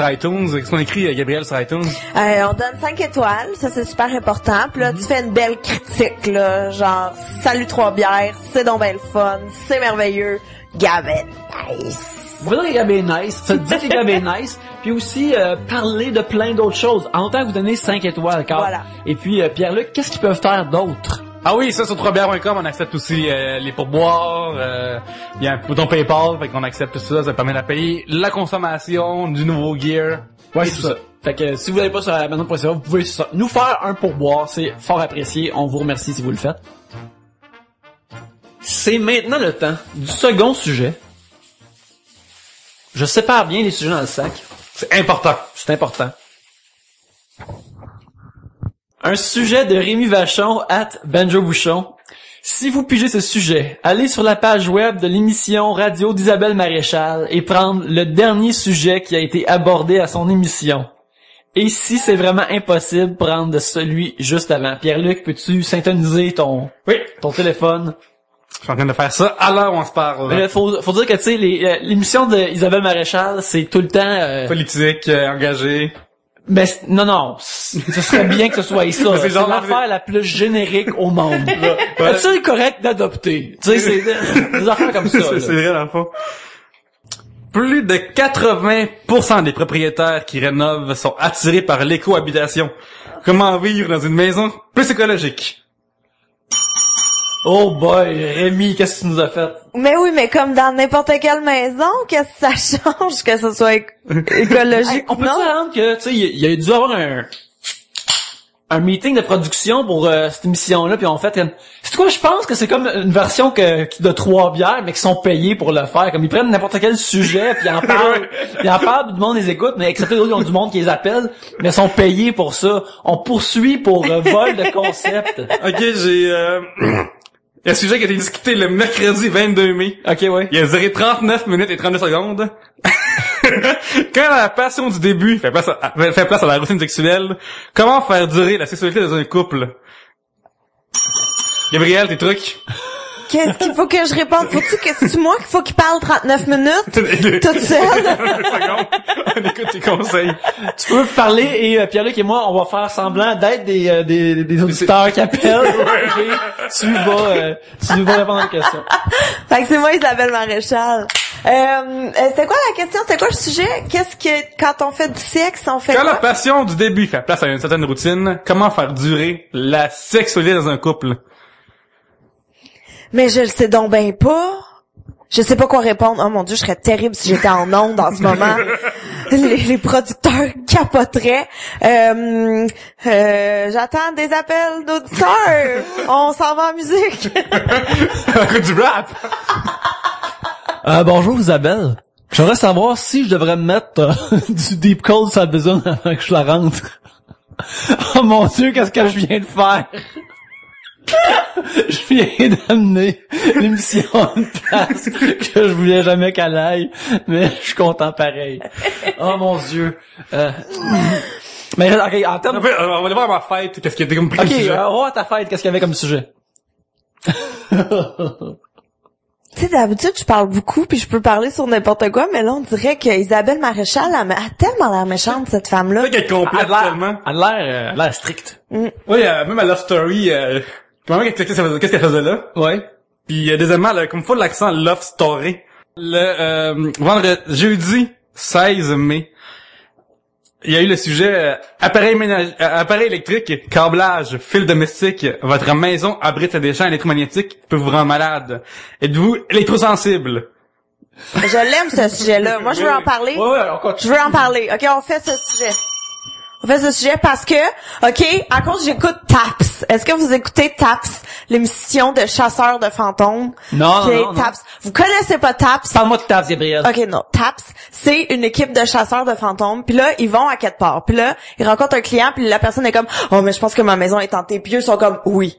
iTunes. Qu'est-ce qu'on écrit, Gabriel, sur iTunes? On donne 5 étoiles, ça c'est super important. Puis là, tu fais une belle critique, là, genre « Salut Trois-Bières, c'est donc ben le fun, c'est merveilleux, Gavin, nice ». Vous pouvez dire Gab est nice, ça dit que Gab est nice, puis aussi parler de plein d'autres choses. En tant que vous donnez 5 étoiles, car. Voilà. Et puis Pierre-Luc, qu'est-ce qu'ils peuvent faire d'autre? Ah oui, ça sur troisbières.com, on accepte aussi les pourboires, il y a un bouton PayPal, fait qu'on accepte tout ça, ça permet de payer la consommation du nouveau gear. Ouais, c'est ça. Fait que si vous n'allez pas sur Amazon.ca, vous pouvez nous faire un pourboire, c'est fort apprécié, on vous remercie si vous le faites. C'est maintenant le temps du second sujet. Je sépare bien les sujets dans le sac. C'est important. C'est important. Un sujet de Rémi Vachon @Banjo Bouchon. Si vous pigez ce sujet, allez sur la page web de l'émission radio d'Isabelle Maréchal et prendre le dernier sujet qui a été abordé à son émission. Et si c'est vraiment impossible, prendre celui juste avant. Pierre-Luc, peux-tu syntoniser ton téléphone? Je suis en train de faire ça à l'heure où on se parle. Mais faut dire que tu sais l'émission d'Isabelle Maréchal, c'est tout le temps politique, engagé. Mais non, ce serait bien que ce soit ça. C'est l'affaire la plus générique au monde. C'est correct d'adopter. Tu sais, c'est des affaires comme ça. C'est vrai dans le fond. Plus de 80% des propriétaires qui rénovent sont attirés par l'écohabitation. Comment vivre dans une maison plus écologique? Oh boy, Rémi, qu'est-ce que tu nous as fait? Mais oui, mais comme dans n'importe quelle maison, qu'est-ce que ça change que ce soit écologique? On peut s'attendre que, tu sais, il y a dû avoir un meeting de production pour cette émission-là, puis on fait c'est quoi, je pense que c'est comme une version de Trois-Bières, mais qui sont payés pour le faire. Comme ils prennent n'importe quel sujet, puis ils en parlent, tout le monde les écoute, mais excepté d'autres, ils ont du monde qui les appelle, mais ils sont payés pour ça. On poursuit pour vol de concept. Ok, j'ai il y a un sujet qui a été discuté le mercredi 22 mai. Ok, ouais. Il a duré 39 minutes et 32 secondes. Quand la passion du début fait place à la routine sexuelle, comment faire durer la sexualité dans un couple? Gabriel, tes trucs? Qu'est-ce qu'il faut que je réponde? Faut-tu que c'est moi qu'il faut qu'il parle 39 minutes? Toute seule? On écoute tes conseils. Tu peux parler et Pierre-Luc et moi, on va faire semblant d'être des auditeurs qui appellent. Tu vas répondre aux questions. Fait que c'est moi Isabelle Maréchal. C'était quoi la question? C'était quoi le sujet? Qu'est-ce que, quand on fait du sexe, on fait Quand quoi? la passion du début fait place à une certaine routine, comment faire durer la sexualité dans un couple? Mais je le sais donc ben pas. Je sais pas quoi répondre. Oh mon Dieu, je serais terrible si j'étais en onde en ce moment. Les producteurs capoteraient. J'attends des appels d'auditeurs. On s'en va en musique. Du rap. Bonjour Isabelle. J'aimerais savoir si je devrais me mettre du Deep Cold sur la besogne avant que je la rentre. Oh mon Dieu, qu'est-ce que je viens de faire? Je viens d'amener l'émission à une place que je voulais jamais qu'elle aille, mais je suis content pareil. Oh mon Dieu. Mais, ok, en termes... On va aller voir à ma fête, qu'est-ce qui était comme Ok, on va voir ta fête, qu'est-ce qu'il y avait comme sujet? Tu sais, d'habitude, je parle beaucoup, puis je peux parler sur n'importe quoi, mais là, on dirait que Isabelle Maréchal a tellement l'air méchante, cette femme-là. C'est qu'elle complète tellement. Elle a l'air stricte. Oui, même à Love Story, qu'est-ce qu'elle faisait là? Ouais. Puis, deuxièmement, elle a comme full l'accent Love Story. Jeudi 16 mai, il y a eu le sujet appareil électrique, câblage, fil domestique, votre maison abrite des champs électromagnétiques qui peuvent vous rendre malade. Êtes-vous électrosensible? Je l'aime, ce sujet-là. Moi, je veux en parler. Ouais, Je veux en parler. OK, on fait ce sujet. On fait ce sujet parce que, OK, à cause j'écoute Taps. Est-ce que vous écoutez Taps, l'émission de chasseurs de fantômes? Non, non. Taps. Vous connaissez pas Taps? Parle-moi de Taps, Gabriel. OK, non. Taps, c'est une équipe de chasseurs de fantômes. Puis là, ils vont à quelque part. Puis là, ils rencontrent un client. Puis la personne est comme, oh, mais je pense que ma maison est hantée. Puis eux sont comme, oui.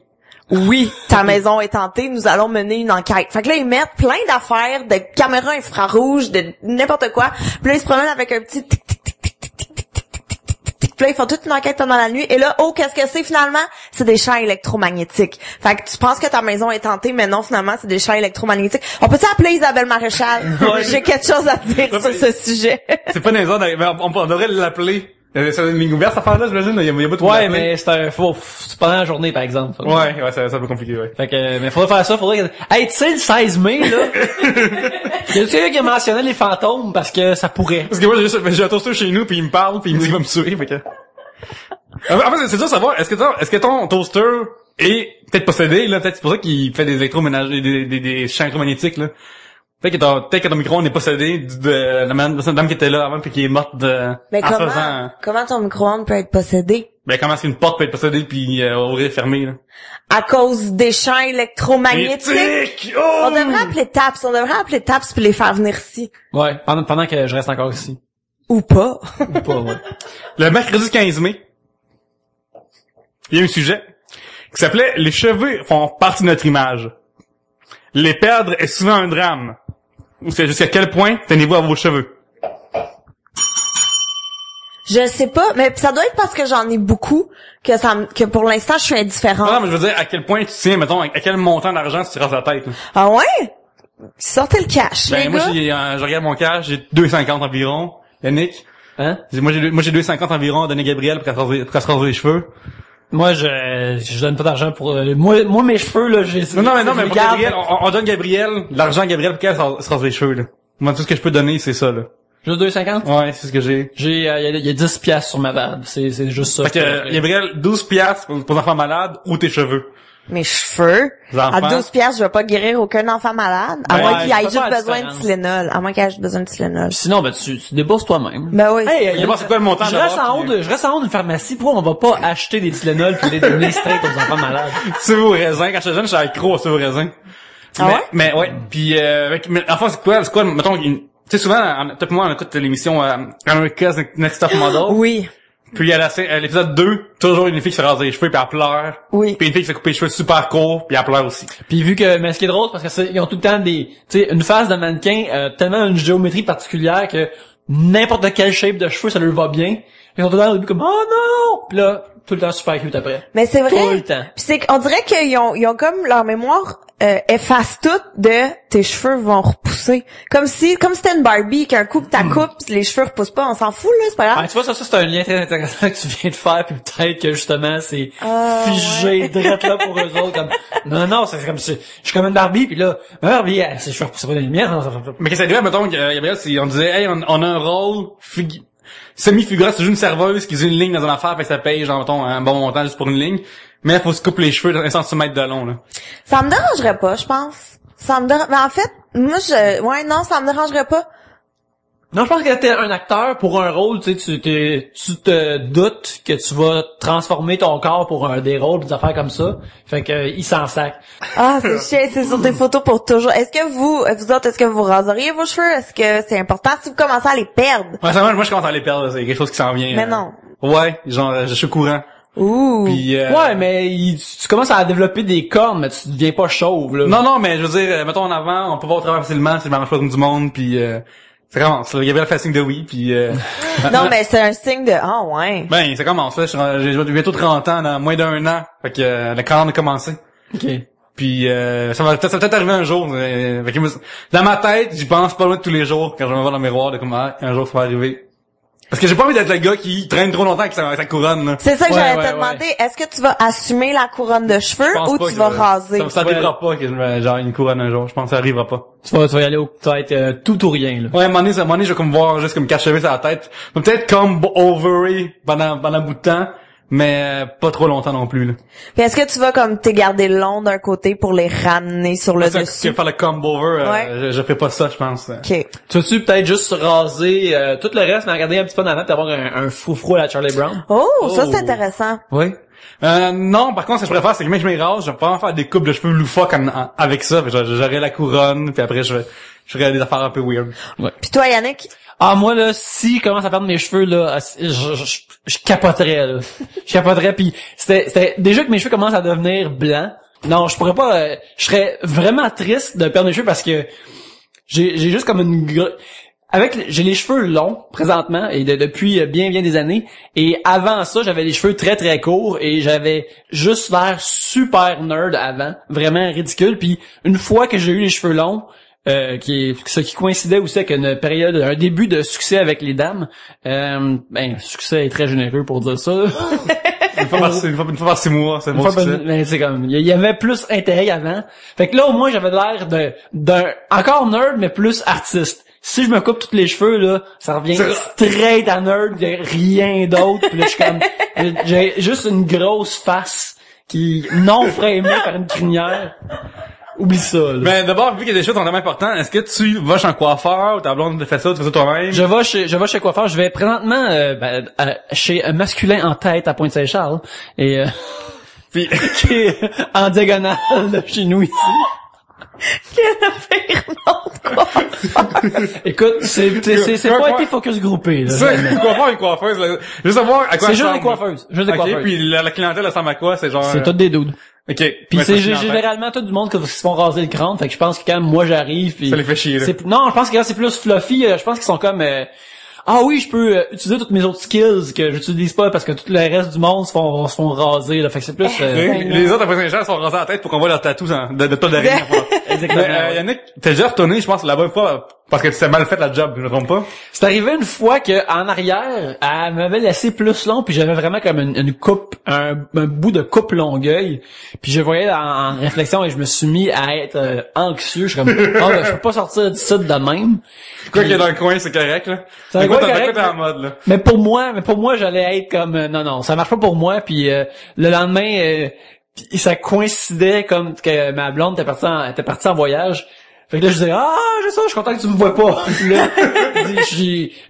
Oui, ta maison est hantée, nous allons mener une enquête. Fait que là, ils mettent plein d'affaires, de caméras infrarouges, de n'importe quoi. Puis là, ils se promènent avec un petit tic tic tic tic tic tic tic tic tic tic. Puis là, ils font toute une enquête pendant la nuit. Et là, oh, qu'est-ce que c'est finalement? C'est des champs électromagnétiques. Fait que tu penses que ta maison est hantée, mais non, finalement, c'est des champs électromagnétiques. On peut-tu appeler Isabelle Maréchal? J'ai quelque chose à dire sur ce sujet. C'est pas des ordres, mais on devrait l'appeler. C'est une ligne ouverte, cette affaire-là, j'imagine. Il y a pas de Ouais, mais c'est pendant la journée, par exemple. Ouais, c'est un peu compliqué, ouais. Fait que, mais faudrait faire ça, hey, tu sais, le 16 mai, là. Il y a quelqu'un qui a mentionné les fantômes parce que ça pourrait. Parce que moi, j'ai un toaster chez nous, puis il me parle, puis il me dit qu'il va me tuer, fait que... En fait, c'est dur de savoir, est-ce que ton toaster est peut-être possédé, là, peut-être c'est pour ça qu'il fait des électroménagers, des champs électromagnétiques, là. Peut-être que ton micro-ondes est possédé de la dame qui était là avant puis qui est morte de... Mais comment ton micro-ondes peut être possédé? Ben, comment est-ce qu'une porte peut être possédée puis ouvrir et fermée, là? À cause des champs électromagnétiques. Oh! On devrait appeler Taps puis les faire venir ici. Ouais, pendant que je reste encore ici. Ou pas. Ou pas, ouais. Le mercredi 15 mai, il y a un sujet qui s'appelait « Les cheveux font partie de notre image. Les perdre est souvent un drame. » C'est jusqu'à quel point tenez-vous à vos cheveux? Je sais pas, mais ça doit être parce que j'en ai beaucoup que pour l'instant je suis indifférente. Non, mais je veux dire, à quel point tu tiens, mettons, à quel montant d'argent tu te rases la tête, là. Ah ouais? Sortez le cash, les moi, gars. je regarde mon cash, j'ai 2,50 environ. Yannick? Hein? Moi, j'ai 2,50 environ à donner Gabriel pour qu'elle se rase les cheveux. Moi, je donne pas d'argent pour, moi, mes cheveux, là, Non, mais pour Gabriel, on donne Gabriel, l'argent à Gabriel pour qu'elle se rase les cheveux, là. Moi, tout ce que je peux donner, c'est ça, là. Juste 2,50? Ouais, c'est ce que j'ai. Il y a 10 piastres sur ma table. C'est juste ça. Fait que, Gabriel, 12 piastres pour enfants malades ou tes cheveux. Mes cheveux. À 12 piastres, je vais pas guérir aucun enfant malade. À moins qu'il ait juste besoin de Tylenol. Sinon, ben, tu débourses toi-même. Ben oui. Hey, c'est quoi le montant je reste en haut d'une pharmacie. Pourquoi on va pas acheter des Tylenol puis les donner straight aux enfants malades? C'est au raisin. Quand j'étais jeune, j'avais accro au raisin. Ah ouais? Mais ouais. Puis, enfin, c'est quoi, mettons, tu sais, souvent, toi et moi, on écoute l'émission, America's Next Top Model. Oui. Puis à l'épisode 2, toujours une fille qui se rase les cheveux puis elle pleure. Oui. Puis une fille qui se coupe les cheveux super courts puis elle pleure aussi. Puis vu que, mais ce qui est drôle, parce que ils ont tout le temps tu sais, une face de mannequin, tellement une géométrie particulière que n'importe quelle shape de cheveux, ça leur va bien. Ils sont tout le temps au début comme, oh non! Puis là, tout le temps super cute après. Mais c'est vrai. Tout le temps. Puis c'est qu'on dirait qu'ils ont comme leur mémoire efface tout de tes cheveux vont repousser. Comme si c'était une Barbie qu'un coup que t'as coupes, les cheveux repoussent pas, on s'en fout là, c'est pas grave. Ah, tu vois ça c'est un lien très intéressant que tu viens de faire puis peut-être que justement c'est figé direct là pour eux autres comme non, c'est comme si je suis comme une Barbie puis là Barbie ses cheveux repoussent pas dans les miens. Mais qu'est-ce que ça dirait mettons Gabriel si on disait hey on a un rôle semi-figurant, c'est juste une serveuse qui faisait une ligne dans une affaire, fait que ça paye, genre, mettons, un bon montant juste pour une ligne. Mais il faut se couper les cheveux d'un centimètre de long, là. Ça me dérangerait pas, je pense. Mais en fait, moi, ça me dérangerait pas. Non, je pense que t'es un acteur pour un rôle, tu sais, tu te doutes que tu vas transformer ton corps pour des rôles, des affaires comme ça. Fait que, il s'en sac. Ah, c'est chiant, c'est sur des photos pour toujours. Est-ce que vous autres, est-ce que vous raseriez vos cheveux? Est-ce que c'est important si vous commencez à les perdre? Ouais, moi, je commence à les perdre, c'est quelque chose qui s'en vient. Mais non. Ouais, genre, je suis au courant. Ouh. Puis, ouais, mais tu commences à développer des cornes, mais tu deviens pas chauve, là. Non, mais je veux dire, mettons en avant, on peut voir au travers facilement, c'est le mélange pas comme du monde, puis Ça commence, là. Gabriel fait signe de oui, puis non, mais c'est un signe de, ouais. Ben, ça commence, là. J'ai bientôt 30 ans, dans moins d'un an. Fait que, la carrière a commencé. OK. Puis, ça va peut-être arriver un jour. Fait que, dans ma tête, j'y pense pas loin de tous les jours, quand je me vois dans le miroir, de comment, un jour, ça va arriver. Parce que j'ai pas envie d'être le gars qui traîne trop longtemps avec sa couronne, là. C'est ça que j'allais te demander. Est-ce que tu vas assumer la couronne de cheveux ou tu vas raser? Ça arrivera pas que je me, genre, une couronne un jour. Je pense que ça arrivera pas. Tu vas y aller tu vas être tout ou rien, là. Ouais, à un moment donné, je vais comme voir juste comme cacher sur la tête. Peut-être comme over pendant un bout de temps. Mais pas trop longtemps non plus, là. Puis est-ce que tu vas comme t'es garder long d'un côté pour les ramener sur le dessus? Tu vas faire le comb-over, je fais pas ça, je pense. OK. Tu vas-tu peut-être juste raser tout le reste, mais regarder un petit peu en avant, d'avoir un froufrou à la Charlie Brown? Oh, ça c'est intéressant. Oui. Non, par contre, ce que je pourrais faire, c'est que même que je me rase, je vais pas faire des coupes de cheveux loufoques avec ça. J'aurais la couronne, puis après, je ferais des affaires un peu weird. Ouais. Puis toi, Yannick? Ah, moi, là, si je commence à perdre mes cheveux, là, je capoterais, là. Je capoterais, puis c'était déjà que mes cheveux commencent à devenir blancs. Non, je pourrais pas, je serais vraiment triste de perdre mes cheveux parce que j'ai juste comme j'ai les cheveux longs, présentement, et depuis bien des années, et avant ça, j'avais les cheveux très très courts, et j'avais juste l'air super nerd avant, vraiment ridicule, puis une fois que j'ai eu les cheveux longs, ce qui coïncidait aussi avec un début de succès avec les dames. Succès est très généreux pour dire ça. Une fois par 6 mois, c'est bon succès. Mais c'est comme, il y avait plus intérêt avant. Fait que là, au moins, j'avais l'air d'un encore nerd, mais plus artiste. Si je me coupe tous les cheveux, là, ça revient straight à nerd, y a rien d'autre. Puis là, je suis comme, j'ai juste une grosse face qui non framée par une crinière. Oublie ça, là. Mais d'abord, vu qu'il y a des choses vraiment importantes, est-ce que tu vas chez un coiffeur ou ta blonde te fait ça, tu fais ça toi-même? Je vais chez coiffeur. Je vais présentement chez Masculin en tête à Pointe-Saint-Charles et puis qui est en diagonale de chez nous ici. Quel pire nom de coiffeur! Écoute, c'est pas été focus groupé, là. C'est un coiffeur et une coiffeuse, là. Juste savoir à quoi c'est juste des coiffeuses. Juste des coiffeuses. Puis la clientèle, elle ressemble à quoi? C'est genre... C'est toutes des dudes. OK. Puis c'est généralement tout du monde qui se font raser le crâne, fait que je pense que quand moi j'arrive puis ça les fait chier, là. Non, je pense que quand c'est plus fluffy, je pense qu'ils sont comme ah oui, je peux utiliser toutes mes autres skills que j'utilise pas parce que tout le reste du monde se font raser, là. Fait que c'est plus les autres après Saint-Jean sont rasés la tête pour qu'on voit leurs tatous de toi de rien. Exactement. Yannick, t'es déjà retourné, je pense, la bonne fois parce que tu t'es mal fait la job, je me trompe pas. C'est arrivé une fois que en arrière, elle m'avait laissé plus long, puis j'avais vraiment comme une coupe, un bout de coupe Longueuil, puis je voyais en réflexion et je me suis mis à être anxieux. Je suis comme, je peux pas sortir d'ici de même. Quoi qu'il y a dans le coin, c'est correct, là. C'est correct, en mode, là. Mais pour moi, j'allais être comme, non, ça marche pas pour moi, puis le lendemain, puis ça coïncidait comme que ma blonde était partie en voyage. Fait que là, je disais, je suis content que tu me vois pas. Puis là,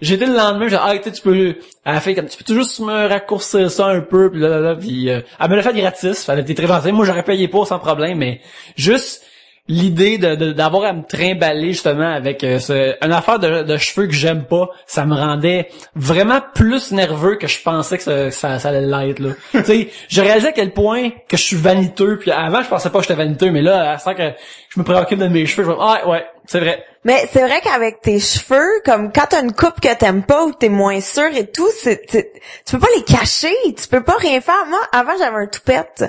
j'étais le lendemain, j'ai dit, tu peux, elle fait comme, tu peux juste me raccourcir ça un peu, puis là, puis elle me l'a fait gratis, elle était très gentille. Moi, j'aurais payé pour sans problème, mais juste l'idée d'avoir à me trimballer justement avec une affaire de cheveux que j'aime pas, ça me rendait vraiment plus nerveux que je pensais que ça allait l'être, là. Tu sais, je réalisais à quel point que je suis vaniteux, puis avant je pensais pas que j'étais vaniteux, mais là, à ce que je me préoccupe de mes cheveux, je me dis, ouais, c'est vrai. Mais c'est vrai qu'avec tes cheveux, comme quand t'as une coupe que t'aimes pas ou t'es moins sûr et tout, tu peux pas les cacher, tu peux pas rien faire. Moi, avant j'avais un toupette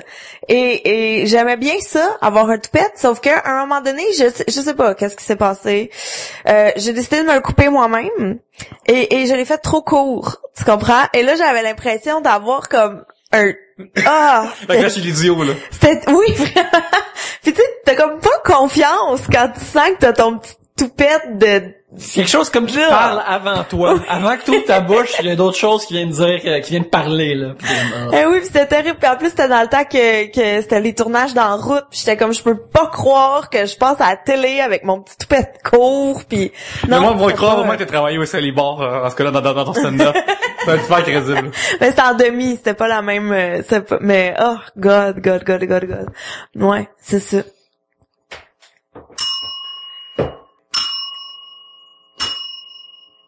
et j'aimais bien ça, avoir un toupette, sauf qu'à un moment donné, je sais pas qu'est-ce qui s'est passé. J'ai décidé de me le couper moi-même et je l'ai fait trop court, tu comprends? Et là j'avais l'impression d'avoir comme un Fait que là, je suis l'idiot, là. Oui, vraiment. Puis tu sais, t'as comme pas confiance quand tu sens que t'as ton petit toupette de... C'est quelque chose comme tu parles avant toi. Avant que tu ouvres ta bouche, il y a d'autres choses qui viennent qui viennent parler, là. Oui, puis c'était terrible. Puis en plus, c'était dans le temps que c'était les tournages dans route. Puis j'étais comme, je peux pas croire que je passe à la télé avec mon petit toupette court. Puis non, le monde va croire vraiment que t'as travaillé aussi à les bars, en ce cas-là, dans ton stand-up. Ça va être super crédible. Mais c'était en demi, c'était pas la même... mais oh, God. Ouais, c'est ça.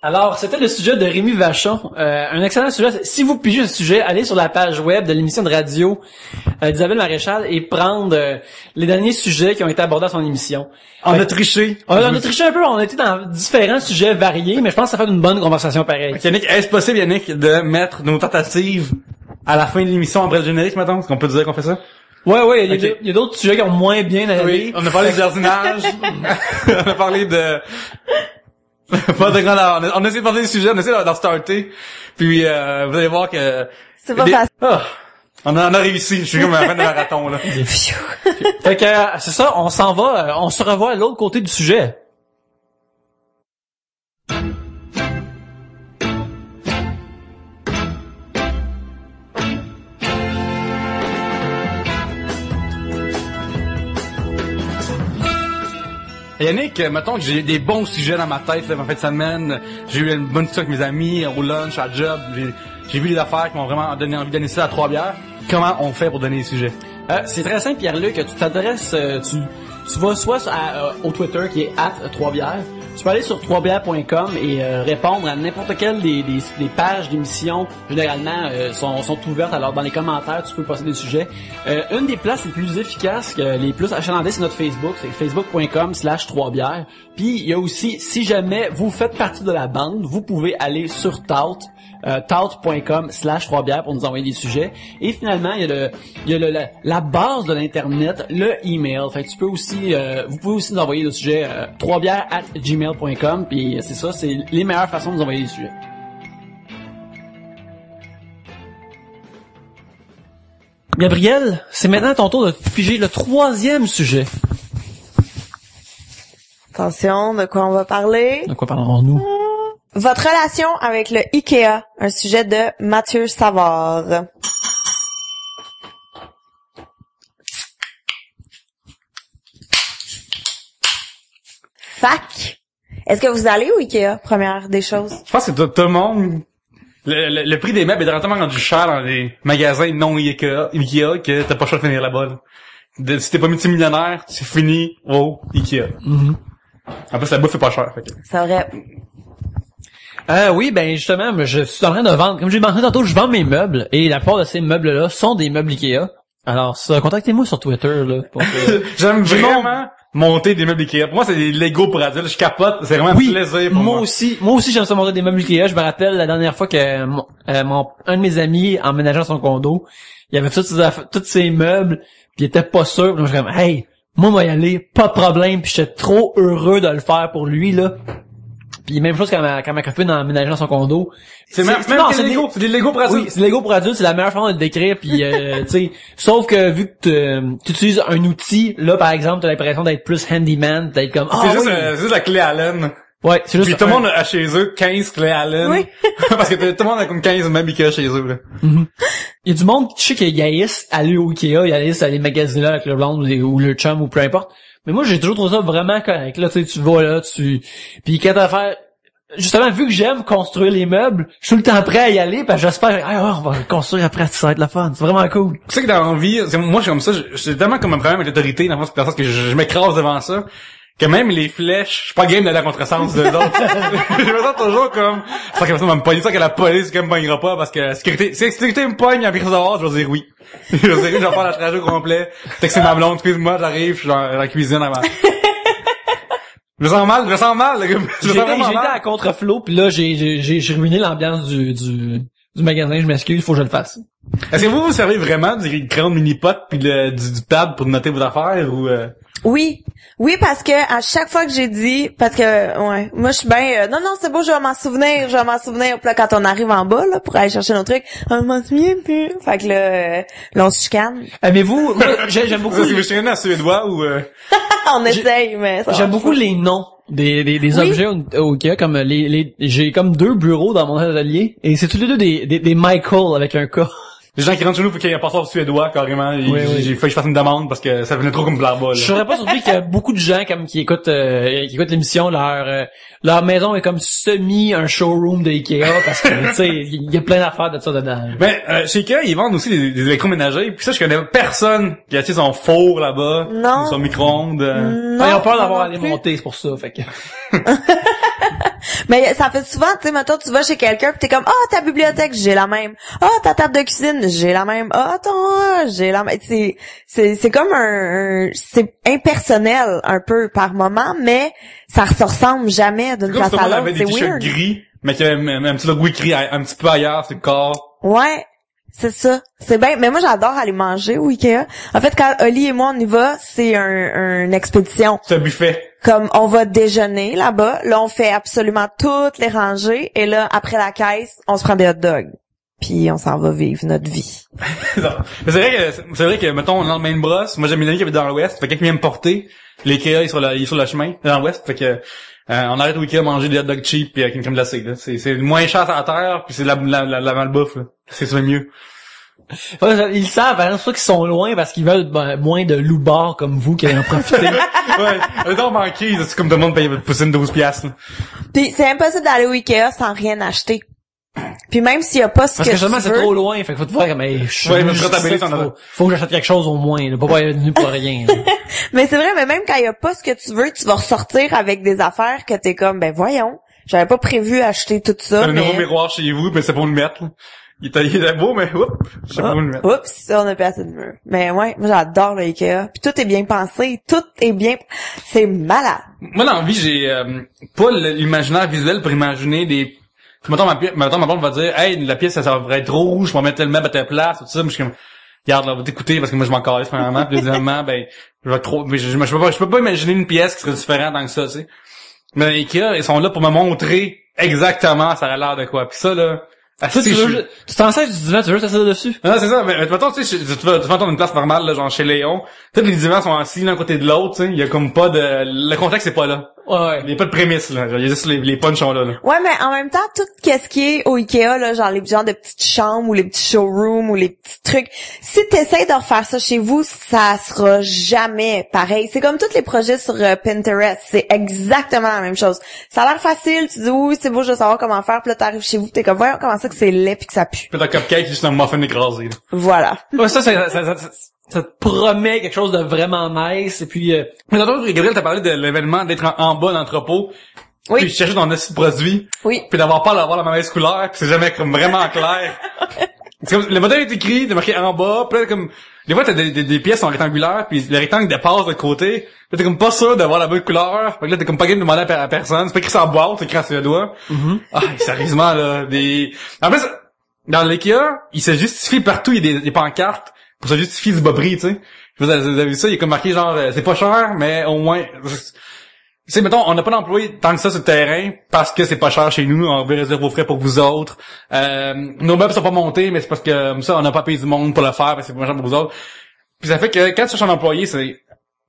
Alors, c'était le sujet de Rémi Vachon. Un excellent sujet. Si vous pigez ce sujet, allez sur la page web de l'émission de radio d'Isabelle Maréchal et prendre les derniers sujets qui ont été abordés à son émission. On a triché. On a triché un peu, on a été dans différents sujets variés, mais je pense que ça fait une bonne conversation pareille. Okay, Yannick, est-ce possible, Yannick, de mettre nos tentatives à la fin de l'émission après le générique, maintenant? Est-ce qu'on peut dire qu'on fait ça? Ouais, il y a d'autres sujets qui ont moins bien allé. Oui, on a parlé du jardinage. On a parlé de... Pas de grand... On a essayé de parler des sujets, on a essayé d'en starter. Puis, vous allez voir que... C'est pas facile. Oh, on a réussi. Je suis comme à la fin de marathon, là. Fait que, c'est ça, on s'en va, on se revoit à l'autre côté du sujet. Yannick, mettons que j'ai des bons sujets dans ma tête, là, en fin de semaine. J'ai eu une bonne discussion avec mes amis, au lunch, à job. J'ai vu des affaires qui m'ont vraiment donné envie de donner ça à Trois-Bières. Comment on fait pour donner des sujets? C'est très simple, Pierre-Luc. Tu t'adresses, tu vas soit au Twitter qui est @3bières. Tu peux aller sur 3bières.com et répondre à n'importe quelle des pages d'émissions. Généralement, sont ouvertes. Alors, dans les commentaires, tu peux passer des sujets. Une des places les plus efficaces, les plus achalandées, c'est notre Facebook. C'est facebook.com/3bières. Puis, il y a aussi, si jamais vous faites partie de la bande, vous pouvez aller sur Tout. tout.com/3bières pour nous envoyer des sujets. Et finalement, il y a la base de l'internet, le email. Fait que tu peux aussi, vous pouvez aussi nous envoyer des sujets 3bières@gmail.com. Puis c'est ça, c'est les meilleures façons de nous envoyer des sujets. Gabriel, c'est maintenant ton tour de piger le 3e sujet. Attention, de quoi on va parler? De quoi parlerons-nous? Votre relation avec le IKEA, un sujet de Mathieu Savard. Fac. Est-ce que vous allez au IKEA, première des choses? Je pense que tout le monde... Le prix des meubles est directement rendu cher dans les magasins non IKEA que t'as pas le choix de finir là-bas. Là. Si t'es pas multimillionnaire, c'est fini au IKEA. Mm-hmm. En plus, la bouffe est pas chère. C'est vrai. Oui, ben justement, je suis en train de vendre. Comme j'ai mentionné tantôt, je vends mes meubles et la plupart de ces meubles-là sont des meubles IKEA. Alors, contactez-moi sur Twitter là. Pour que... J'aime vraiment monter des meubles IKEA. Pour moi, c'est des Lego pour adultes. Je capote. C'est vraiment un plaisir pour moi. Moi aussi, j'aime ça monter des meubles IKEA. Je me rappelle la dernière fois que un de mes amis emménageant son condo, il y avait tous ces meubles, puis il était pas sûr. Donc, je suis comme, hey, moi y aller, pas de problème. Puis j'étais trop heureux de le faire pour lui là. Puis même chose quand ma copine a aménagé dans son condo. C'est des Lego, c'est des Lego pour adultes. Oui, c'est des Lego pour adultes, c'est la meilleure façon de le décrire. Puis tu sais, sauf que vu que tu utilises un outil, là par exemple, t'as l'impression d'être plus handyman, d'être comme c'est juste la clé Allen. Ouais, c'est juste. Puis tout le monde a chez eux 15 clés Allen. Oui. Parce que tout le monde a comme 15 meubles Ikea chez eux là. Mm-hmm. Il y a du monde qui haïssent aller au Ikea, ils haïssent aller magasiner là avec le blonde ou le chum ou peu importe. Mais moi, j'ai toujours trouvé ça vraiment correct. Là, tu vas là, puis quand t'as à faire... Justement, vu que j'aime construire les meubles, je suis tout le temps prêt à y aller, parce que j'espère, on va le construire après, ça va être la fun. C'est vraiment cool. Tu sais que dans la vie, moi, je suis comme ça, j'ai tellement comme un problème avec l'autorité, dans le sens que je m'écrase devant ça, que même les flèches, je suis pas game d'aller à contresens de l'autre. Je me sens toujours comme, c'est que ça va me pogner, ça que la police, comme, me pognera pas, parce que si la sécurité me pogne à quelque chose à voir, je vais dire oui. Je vais dire oui, je vais faire la trajet au complet. Texter ma blonde, excuse-moi, j'arrive, je suis dans la cuisine avant. Je me sens mal. J'ai été à contre-flot, puis là, j'ai ruiné l'ambiance du magasin, je m'excuse, faut que je le fasse. Est-ce que vous servez vraiment du crayon de mini-pot puis du pad pour noter vos affaires ou Oui, parce que à chaque fois que j'ai dit, parce que moi je suis bien, non c'est beau, je vais m'en souvenir. Puis là quand on arrive en bas là pour aller chercher nos trucs, on m'en souvient plus. Fait que là on se chicane. Mais vous, moi, j'aime beaucoup. Si vous chicanez à suédois ou on essaye, mais ça j'aime beaucoup les noms des objets au IKEA, comme j'ai comme 2 bureaux dans mon atelier et c'est tous les deux des Michael avec un K. Les gens qui rentrent chez nous, faut qu'il y ait un passeport suédois, carrément. J'ai failli que je fasse une demande parce que ça venait trop comme blabla, là. Je serais pas surpris qu'il y a beaucoup de gens comme qui écoutent l'émission, leur maison est comme un showroom de IKEA parce que, tu sais, il y a plein d'affaires de ça dedans. Mais, chez IKEA, ils vendent aussi des électroménagers. Puis ça, je connais personne qui a acheté son four là-bas. Non. Son micro-ondes. Non, ils ont peur d'avoir à les monter, c'est pour ça, fait que. Mais ça fait souvent, tu sais, mettons, tu vas chez quelqu'un pis t'es comme, ta bibliothèque, j'ai la même. Ta table de cuisine, j'ai la même. J'ai la même. C'est comme c'est impersonnel un peu par moment, mais ça se ressemble jamais d'une place à l'autre. C'est weird. Gris, mais qui a un petit logo écrit un petit peu ailleurs, c'est le corps. Ouais. C'est ça. C'est bien. Mais moi, j'adore aller manger au Ikea. En fait, quand Oli et moi, on y va, c'est une expédition. C'est un buffet. Comme, on va déjeuner là-bas. Là, on fait absolument toutes les rangées. Et là, après la caisse, on se prend des hot dogs. Puis, on s'en va vivre notre vie. Non. Mais c'est vrai que, mettons, dans le main brosse, moi, j'ai mes amis qui habitent dans l'ouest. Fait que quelqu'un vient me porter. L'Ikea, il est sur le chemin, dans l'ouest. Fait que, on arrête au Ikea à manger des hot dogs cheap puis avec une crème glacée, là. C'est moins cher à la terre puis c'est de la malbouffe, là. C'est mieux. Ouais, ils savent, c'est sûr qu'ils sont loin parce qu'ils veulent moins de loupards comme vous qui allez en profiter. Ouais, eux ont manqué, c'est comme tout le monde paye votre poussine 12 piastres. Puis c'est impossible d'aller au Ikea sans rien acheter. Puis même s'il y a pas ce parce que justement, tu veux... c'est trop loin, fait qu'il faut te voir comme faut que j'achète quelque chose au moins, là, pas être venu pour rien. Mais c'est vrai, mais même quand il y a pas ce que tu veux, tu vas ressortir avec des affaires que t'es comme, ben voyons, j'avais pas prévu acheter tout ça. Un nouveau miroir chez vous, mais c'est pour le mettre, là. Il est beau, mais c'est pour le mettre. Oups, ça, on a pas assez de mur. Mais ouais, moi j'adore le Ikea. Puis tout est bien pensé, c'est malade. Moi, dans la vie, j'ai pas l'imaginaire visuel pour imaginer des... Mettons, ma blonde va dire, hey, la pièce, ça devrait être rouge, je vais mettre tel meuble à telle place, tout ça. Mais je suis comme, regarde, là, va t'écouter parce que moi, je m'en calisse premièrement. Puis deuxièmement, ben, je peux pas imaginer une pièce qui serait différente tant que ça, tu sais. Mais Ikea, ils sont là pour me montrer exactement ça a l'air de quoi. Puis ça, là, tu t'en sais du divan, tu veux t'asseoir dessus? Non, c'est ça, mais mettons, tu sais, tu vas dans une place normale, là, genre chez Léon, tous les divans sont assis l'un côté de l'autre, tu sais, il y a comme pas de, le contexte c'est pas là. Ouais. Il y a pas de prémisse, là, il y a juste les punchs sont là. Ouais, mais en même temps, tout ce qui est au Ikea, là, genre les genres de petites chambres ou les petits showrooms ou les petits trucs, si t'essayes de refaire ça chez vous, ça sera jamais pareil. C'est comme tous les projets sur Pinterest, c'est exactement la même chose. Ça a l'air facile, tu dis oui, c'est beau, je veux savoir comment faire, puis là t'arrives chez vous, t'es comme voyons comment ça que c'est laid puis que ça pue. Puis t'as cupcake, juste un muffin écrasé, là. Voilà. Ouais, ça te promet quelque chose de vraiment nice, et puis... Mais tantôt, Gabriel t'a parlé de l'événement d'être en bas d'entrepôt. Oui. Puis je cherchais ton assis de produit. Oui. Puis d'avoir peur d'avoir la mauvaise couleur, puis c'est jamais comme vraiment clair. C'est comme, le modèle est écrit, t'es marqué en bas, puis là, comme, des fois t'as des pièces sont rectangulaires, puis le rectangle dépasse de côté. Là, t'es comme pas sûr d'avoir la bonne couleur. Fait que là, t'es comme pas game de demander à personne. C'est pas écrit sur la boîte, c'est écrit sur le doigt. Ah, sérieusement, là, en plus, dans l'IKEA, il se justifie partout, il y a des pancartes pour se justifier du bas prix, tu sais. Vous avez vu ça, il est comme marqué genre, c'est pas cher, mais au moins... Tu sais, mettons, on n'a pas d'employé tant que ça sur le terrain parce que c'est pas cher chez nous, on veut réserver vos frais pour vous autres. Nos meubles sont pas montés, mais c'est parce que comme ça, on n'a pas payé du monde pour le faire, parce que c'est pas cher pour vous autres. Puis ça fait que quand tu cherches un employé,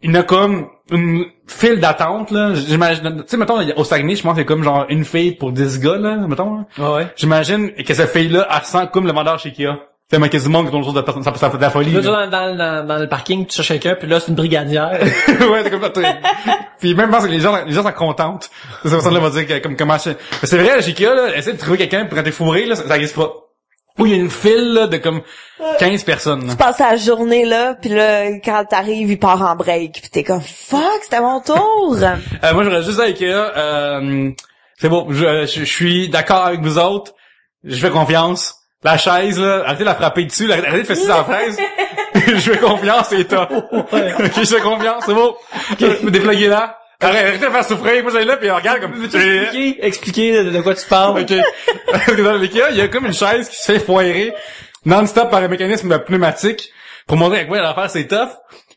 il y a comme une file d'attente, là. J'imagine, tu sais, mettons, au Saguenay, je pense qu'il y a comme genre une fille pour 10 gars, là, mettons. Là. Ouais. J'imagine que cette fille-là, elle sent comme le vendeur chez Ikea. C'est un du monde qui tourne autour de personne, ça fait de la folie. Tu vas dans le parking, tu cherches quelqu'un, puis là, c'est une brigadière. Ouais, c'est comme ça. Puis même, je pense que les gens sont contentes. Cette personne-là va dire que, comme comment mais c'est vrai, chez Ikea, là, essayer de trouver quelqu'un pour quand t'es fourré, là, ça existe pas. Où il y a une file, là, de comme 15 personnes, là. Tu passes la journée, là, puis là, quand t'arrives, il part en break, puis t'es comme, fuck, c'était mon tour! Moi, j'aurais juste dit à Ikea, c'est bon, je suis d'accord avec vous autres, je fais confiance. La chaise, là, arrêtez de la frapper dessus, arrêtez de faire ça en fraise. Je fais confiance, c'est top. Ouais. Ok, je fais confiance, c'est bon. Dépluguez là. Arrêtez de faire souffrir. Moi, j'allais là, puis regarde comme... Expliquer de quoi tu parles. Ok. Parce que dans l'IKEA, il y a comme une chaise qui se fait foirer non-stop par un mécanisme pneumatique pour montrer à quoi l'affaire c'est tough.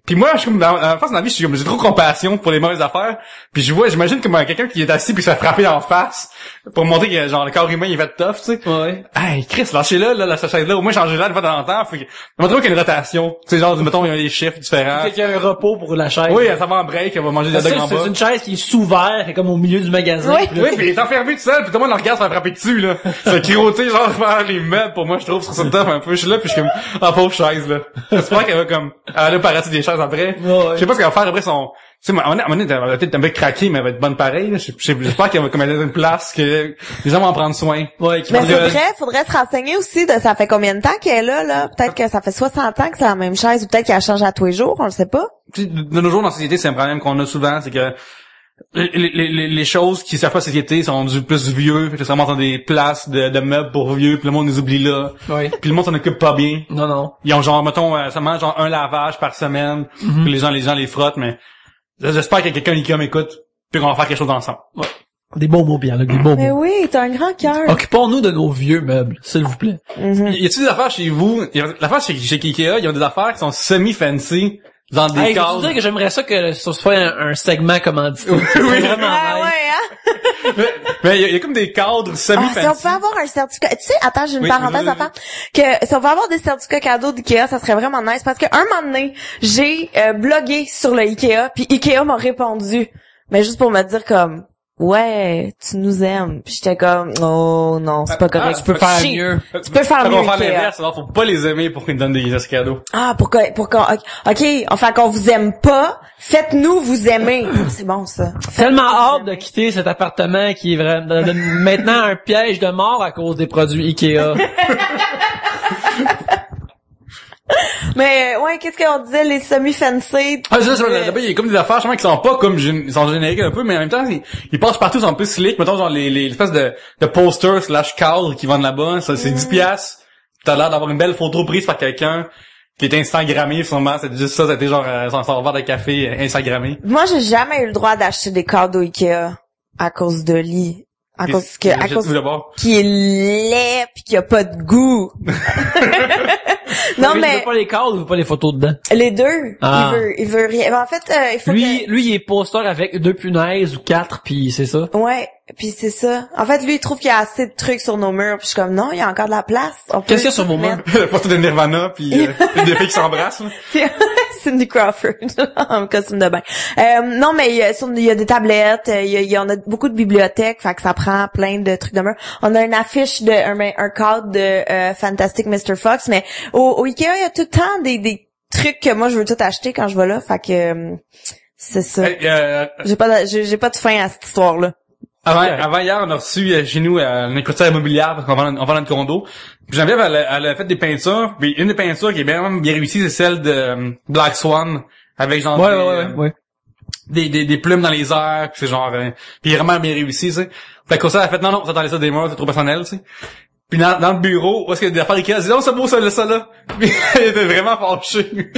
Puis moi, je suis comme dans la face de ma vie, j'ai trop compassion pour les mauvaises affaires. Puis j'imagine comme quelqu'un qui est assis puis se fait frapper en face pour montrer que genre le corps humain il va être tough, tu sais. Ouais. Hey, Chris, lâchez-là, là, cette chaise-là, au moins changez-la une fois de temps en temps. Faut que montrez-moi qu'il y a une rotation. Tu sais, genre, mettons, il y a des chiffres différents. Il y a un repos pour la chaise. Oui, ça va en break, elle va manger des hot dogs en bas. C'est une chaise qui est sous-vert, comme au milieu du magasin. Oui, oui, puis il est enfermé tout seul, puis tout le monde le regarde se faire frapper dessus, là. Se crotté, genre, faire les meubles, pour moi, je trouve, sur ça top un peu. Je suis là, puis je suis comme, pauvre chaise, là. J'espère qu'elle va comme, elle a paraître des chaises après. Ouais. Je sais pas ce qu'elle va faire après son, tu sais, à un moment donné, elle va peut-être un peu craquer, mais elle va être bonne pareil, là. J'espère qu'elle va comme être dans une place que les gens vont en prendre soin. Ouais, mais faudrait se renseigner aussi de ça fait combien de temps qu'elle est là. Peut-être que ça fait 60 ans que c'est la même chaise, ou peut-être qu'elle change à tous les jours, on le sait pas. De nos jours, dans la société, c'est un problème qu'on a souvent, c'est que, les choses qui servent pas à la société sont rendues plus vieux, fait que ça remonte dans des places de meubles pour vieux, puis le monde les oublie là. Oui. Puis le monde s'en occupe pas bien. Non. Ils ont genre, mettons, seulement genre un lavage par semaine, puis les gens les frottent, mais j'espère qu'il y a quelqu'un qui m'écoute, puis qu'on va faire quelque chose ensemble. Ouais. Des bons mots, Pierre, des bons mots. Mais oui, t'as un grand cœur. Occupons-nous de nos vieux meubles, s'il vous plaît. Y a-t-il des affaires chez vous? L'affaire chez Ikea, ils ont des affaires qui sont semi-fancy, dans des cases. Je veux dire que j'aimerais ça que ce soit un segment commandité. Oui, vraiment Ouais, hein? mais il y a comme des cadres semi-fancy. Si on peut avoir un certificat, tu sais, attends, j'ai une parenthèse oui. à faire, que si on peut avoir des certificats cadeaux d'Ikea, ça serait vraiment nice, parce que un moment donné, j'ai blogué sur le Ikea, puis Ikea m'a répondu, mais juste pour me dire comme, ouais, tu nous aimes. Puis j'étais comme, oh non, c'est pas correct. Tu peux faire mieux. Tu peux faire mieux. On va faire l'inverse, alors faut pas les aimer pour qu'ils nous donnent des cadeaux. Ah, pourquoi, ok, enfin qu'on vous aime pas, faites-nous vous aimer. C'est bon, ça. Tellement hâte de quitter cet appartement qui est vraiment maintenant un piège de mort à cause des produits Ikea. Mais ouais, qu'est-ce qu'on disait, les semi-fancy? Ah, c'est ça, là-bas, il y a comme des affaires, justement, qui sont pas comme, ils sont génériques un peu, mais en même temps, ils passent partout, ils sont un peu slick, mettons, genre, les espèces de posters / cadres qui vendent là-bas, ça, c'est 10 piastres. T'as l'air d'avoir une belle photo prise par quelqu'un qui est instagrammé, sûrement, c'est juste ça, c'était genre, son verre de café instagrammé. Moi, j'ai jamais eu le droit d'acheter des cadeaux Ikea à cause de lit. À cause qui est laid pis qui a pas de goût. Non, mais il veut pas les cadres, il veut pas les photos dedans. Les deux. Ah. Il veut rien. En fait, il faut lui, il est poster avec 2 punaises ou 4 puis c'est ça. Ouais, puis c'est ça. En fait, lui, il trouve qu'il y a assez de trucs sur nos murs, puis je suis comme non, il y a encore de la place. Qu'est-ce qu'il y a sur vos murs? La photo de Nirvana puis des filles qui s'embrassent. Cindy Crawford en costume de bain. Non, mais il y a des tablettes, on a beaucoup de bibliothèques, fait que ça prend plein de trucs de mur. On a une affiche un cadre de Fantastic Mr. Fox, mais au Ikea, il y a tout le temps des trucs que moi je veux tout acheter quand je vais là, fait que c'est ça. J'ai pas de fin à cette histoire-là. Avant hier, on a reçu chez nous une écoutière immobilière parce qu'on vend notre condo. Puis Geneviève, elle a fait des peintures. Puis une des peintures qui est bien réussie, c'est celle de Black Swan avec genre ouais. Des plumes dans les airs. Puis c'est genre puis vraiment bien réussi, tu sais. Fait que ça, elle a fait non, ça t'enlève ça des murs, c'est trop personnel, tu sais. Puis dans le bureau, où est-ce qu'il y a des affaires Ikea, elle dit non, c'est beau ça là. Puis elle était vraiment fâchée.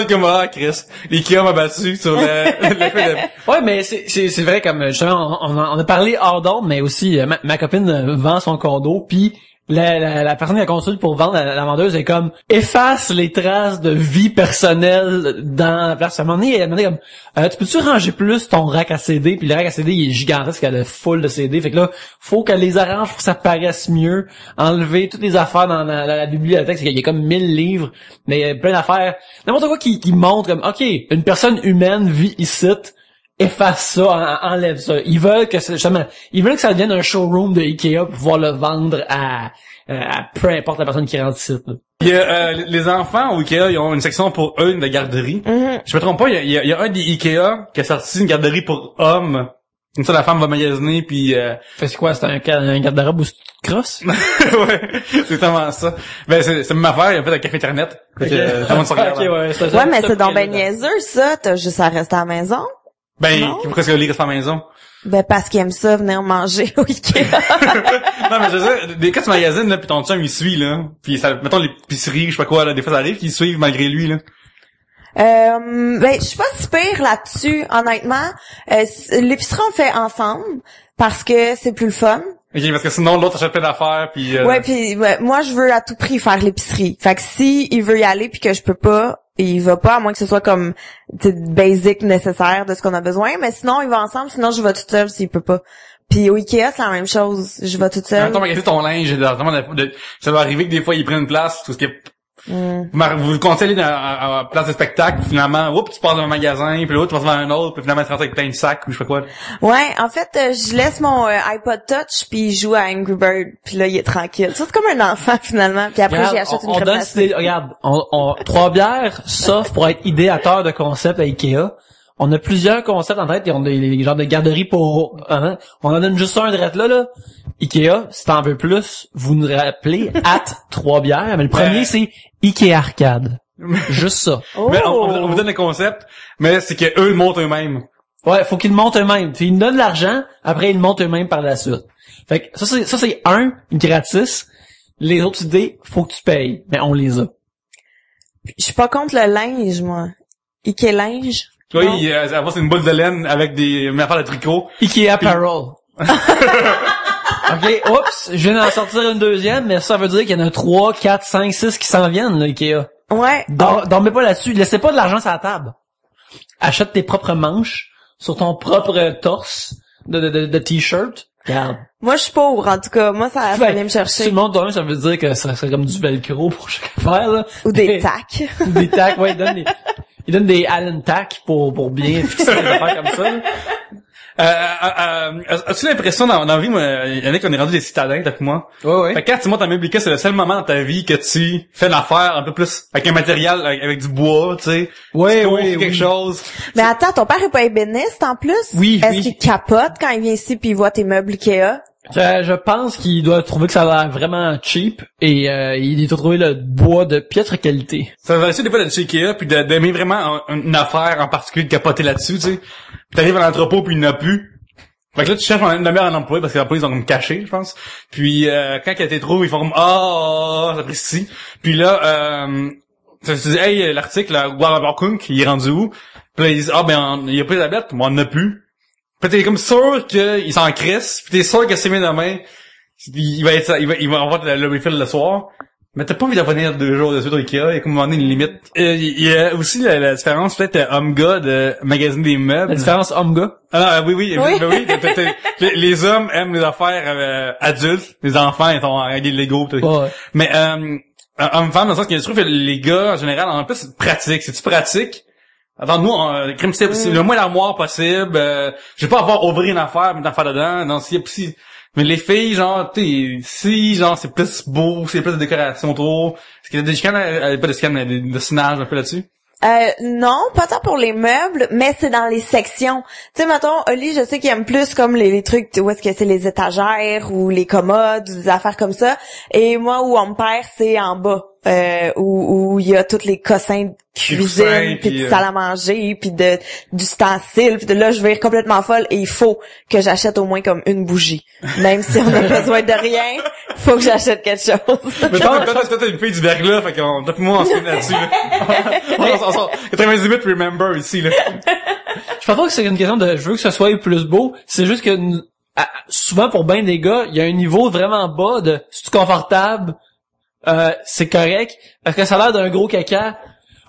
Comme Chris, l'Ikea m'a battu sur l'effet de... Ouais, mais c'est vrai, comme justement on a parlé hors d'onde, mais aussi ma copine vend son condo, puis la personne qui la consulte pour vendre, la vendeuse est comme efface les traces de vie personnelle dans la place. À un moment donné, elle m'a dit comme tu peux-tu ranger plus ton rack à CD? Puis le rack à CD il est gigantesque, elle a full de CD, fait que là faut qu'elle les arrange pour que ça paraisse mieux, enlever toutes les affaires dans la bibliothèque, c'est qu'il y a comme 1000 livres, mais il y a plein d'affaires, n'importe quoi qui montre comme ok, une personne humaine vit ici, efface ça, enlève ça. Ils veulent que ça devienne un showroom de Ikea pour pouvoir le vendre à peu importe la personne qui rentre ici. Il y a les enfants au Ikea, ils ont une section pour eux de garderie. Je me trompe pas, il y a un des Ikea qui a sorti une garderie pour hommes. Comme ça, la femme va magasiner puis c'est quoi, c'est un garde-robe où tu te crosses? Ouais, c'est tellement ça. Ben c'est ma affaire, il a fait un café internet. Okay. Ouais, mais c'est donc ben niaiseux ça, t'as juste à rester à la maison. Ben, pourquoi est-ce que le lit reste à la maison? Ben, parce qu'il aime ça, venir manger au Ikea. Non, mais je sais, quand tu magasines, là, pis ton chum, il suit, là. Pis ça, mettons, l'épicerie, je sais pas quoi, là, des fois, ça arrive qu'ils suivent malgré lui, là. Ben, je suis pas si pire là-dessus, honnêtement. L'épicerie, on fait ensemble, parce que c'est plus le fun. Ok, parce que sinon, l'autre achète plein d'affaires, pis Ouais, pis moi, je veux à tout prix faire l'épicerie. Fait que si il veut y aller pis que je peux pas, il va pas, à moins que ce soit comme basic nécessaire de ce qu'on a besoin, mais sinon il va ensemble, sinon je vais toute seule s'il peut pas. Puis au Ikea, c'est la même chose, je vais toute seule. Quand on magasine ton linge, ça va arriver que des fois ils prennent place, tout ce qui est... Vous comptez aller à place de spectacle, puis finalement, oups, tu passes dans un magasin, puis l'autre, tu passes dans un autre, puis finalement tu rentres avec plein de sacs, ou je sais pas quoi. Ouais, en fait, je laisse mon iPod Touch, puis je joue à Angry Bird, puis là, il est tranquille. C'est comme un enfant, finalement, puis après, j'ai acheté une crème glacée. Regarde, Trois-Bières, sauf pour être idéateur de concept à Ikea, on a plusieurs concepts en tête, et on a des genres de garderies pour... on en donne juste un direct là. Ikea, si t'en veux plus, vous nous rappelez @Trois-Bières, mais le premier, c'est Ikea Arcade. Juste ça. Oh. Mais on vous donne le concept, mais c'est que eux le montrent eux-mêmes. Ouais, faut qu'ils le montent eux-mêmes. Ils me donnent l'argent, après ils le montent eux-mêmes par la suite. Fait que ça c'est gratis. Les autres idées, faut que tu payes. Mais on les a. Je suis pas contre le linge, moi. Ikea linge. Oui, avant c'est une boule de laine avec des affaires de tricot. Ikea Apparel. OK, oups, je viens d'en sortir une deuxième, mais ça veut dire qu'il y en a 3, 4, 5, 6 qui s'en viennent, là, Ikea. Ouais. Dormez pas là-dessus. Laissez pas de l'argent sur la table. Achète tes propres manches sur ton propre torse de t-shirt. Regarde. Moi, je suis pauvre, en tout cas. Moi, ça vient me chercher. Si le monde dormait, ça veut dire que ça serait comme du velcro pour chaque affaire, là. Ou des tacs. Ou des tacs, ouais, il donne des Allen tacs pour bien fixer des affaires comme ça, là. As-tu l'impression dans la vie, il y en a qui ont rendu des citadins, avec moi? Ouais. Fait que quand tu montes en meuble Ikea, c'est le seul moment dans ta vie que tu fais une affaire un peu plus avec un matériel, avec du bois, tu sais. Ouais, quelque chose. Mais attends, ton père est pas ébéniste, en plus? Oui. Est-ce qu'il capote quand il vient ici pis il voit tes meubles Ikea? Je pense qu'il doit trouver que ça a l'air vraiment cheap et il doit trouver le bois de piètre qualité. Ça va essayer des fois d'être chez Ikea puis d'aimer vraiment une affaire en particulier, de capoter là-dessus, tu sais. Puis t'arrives à l'entrepôt puis il n'y en a plus. Fait que là, tu cherches une demi-heure un employé parce que l'employé, ils ont comme caché, je pense. Puis quand ils te trouvent, ils font comme j'apprécie. Puis là, tu dis, hey, l'article, Warburg, il est rendu où? Puis là, ils disent, il y a plus de tablette, mais on n'en a plus. Puis t'es comme sûr qu'il s'en crisse, puis t'es sûr que c'est mieux demain, il va avoir le refill le soir. Mais t'as pas envie de revenir 2 jours de suite au Ikea, il y a comme un moment donné une limite. Il y a aussi la différence peut-être Omga de magasiner des meubles. La différence Omga? Ah oui. Les hommes aiment les affaires adultes, les enfants ils sont avec des Lego tout. Ouais. Mais homme-femme dans le sens que je trouve que les gars en général en plus pratique, c'est-tu pratique? Attends, nous, c'est le moins d'armoire possible. Je vais pas avoir ouvrir une affaire, mettre une affaire dedans. Non, si. Mais les filles, genre, c'est plus beau, c'est plus de décoration autour. Est-ce qu'il y a des scannes, pas de scannes, des dessinages un peu là-dessus? Non, pas tant pour les meubles, mais c'est dans les sections. Tu sais, mettons, Oli, je sais qu'il aime plus comme les trucs où est-ce que c'est les étagères ou les commodes ou des affaires comme ça. Et moi, où on me perd, c'est en bas. Où il y a tous les cossins de cuisine, puis de salle à manger, puis d'ustensiles, puis de là je vais être complètement folle et il faut que j'achète au moins comme une bougie. Même si on a besoin de rien, faut que j'achète quelque chose. Mais je pense que toi t'es une fille du verglas, fait qu'on doit moi on se met là-dessus. On sort 98 remember ici là. Je pense pas que c'est une question de je veux que ce soit plus beau, c'est juste que souvent pour bien des gars, il y a un niveau vraiment bas de c'est confortable. C'est correct parce que ça a l'air d'un gros caca.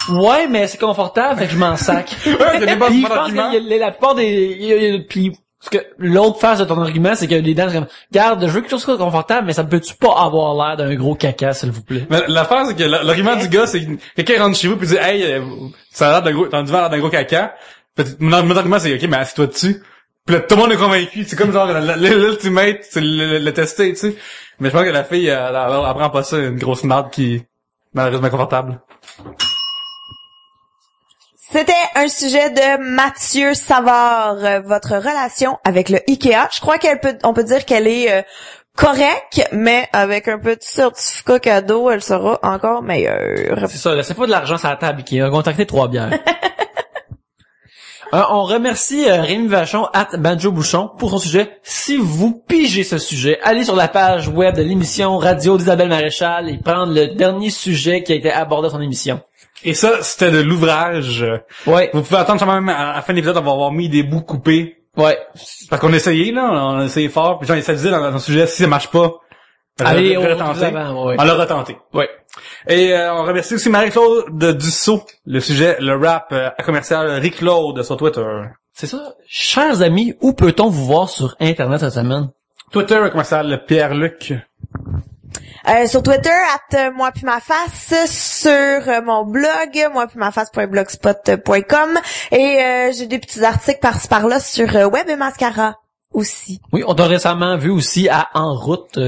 Ouais, mais c'est confortable, fait que je m'en sac. Ouais, il y a des puis je pense que la plupart des puis parce que l'autre face de ton argument, c'est que les dents comme regarde, je veux que tout soit confortable, mais ça peut-tu pas avoir l'air d'un gros caca, s'il vous plaît. Mais l'affaire c'est que l'argument du gars, c'est que quelqu'un rentre chez vous puis dit hey, ça a l'air d'un gros, ton divan a l'air d'un gros caca. Mon argument c'est OK, mais assis-toi dessus. Puis là, tout le monde est convaincu, c'est comme genre l'ultimate, c'est le tester, tu sais. Mais je pense que la fille, elle prend pas ça, une grosse marde qui est malheureusement confortable. C'était un sujet de Mathieu Savard, votre relation avec le Ikea. Je crois on peut dire qu'elle est correcte, mais avec un petit certificat cadeau, elle sera encore meilleure. C'est ça, laissez pas de l'argent sur la table, Ikea. Contactez 3 bières. On remercie Rémi Vachon @BanjoBouchon pour son sujet. Si vous pigez ce sujet, allez sur la page web de l'émission Radio d'Isabelle Maréchal et prendre le dernier sujet qui a été abordé dans son émission. Et ça, c'était de l'ouvrage. Ouais. Vous pouvez attendre même à la fin de l'épisode, on va avoir mis des bouts coupés. Ouais. Parce qu'on a essayé, là, on a essayé fort, puis genre, ça disait dans le sujet, si ça marche pas, allez, on l'a retenté. Ouais. Et on remercie aussi Marie-Claude Dussault, le sujet, le rap à commercial Rick-Claude sur Twitter. C'est ça. Chers amis, où peut-on vous voir sur Internet cette semaine? Twitter commercial Pierre-Luc. Sur Twitter, moi puis ma face, sur mon blog, moipuismaface.blogspot.com et j'ai des petits articles par-ci par-là sur Web et Mascara aussi. Oui, on t'a récemment vu aussi à En Route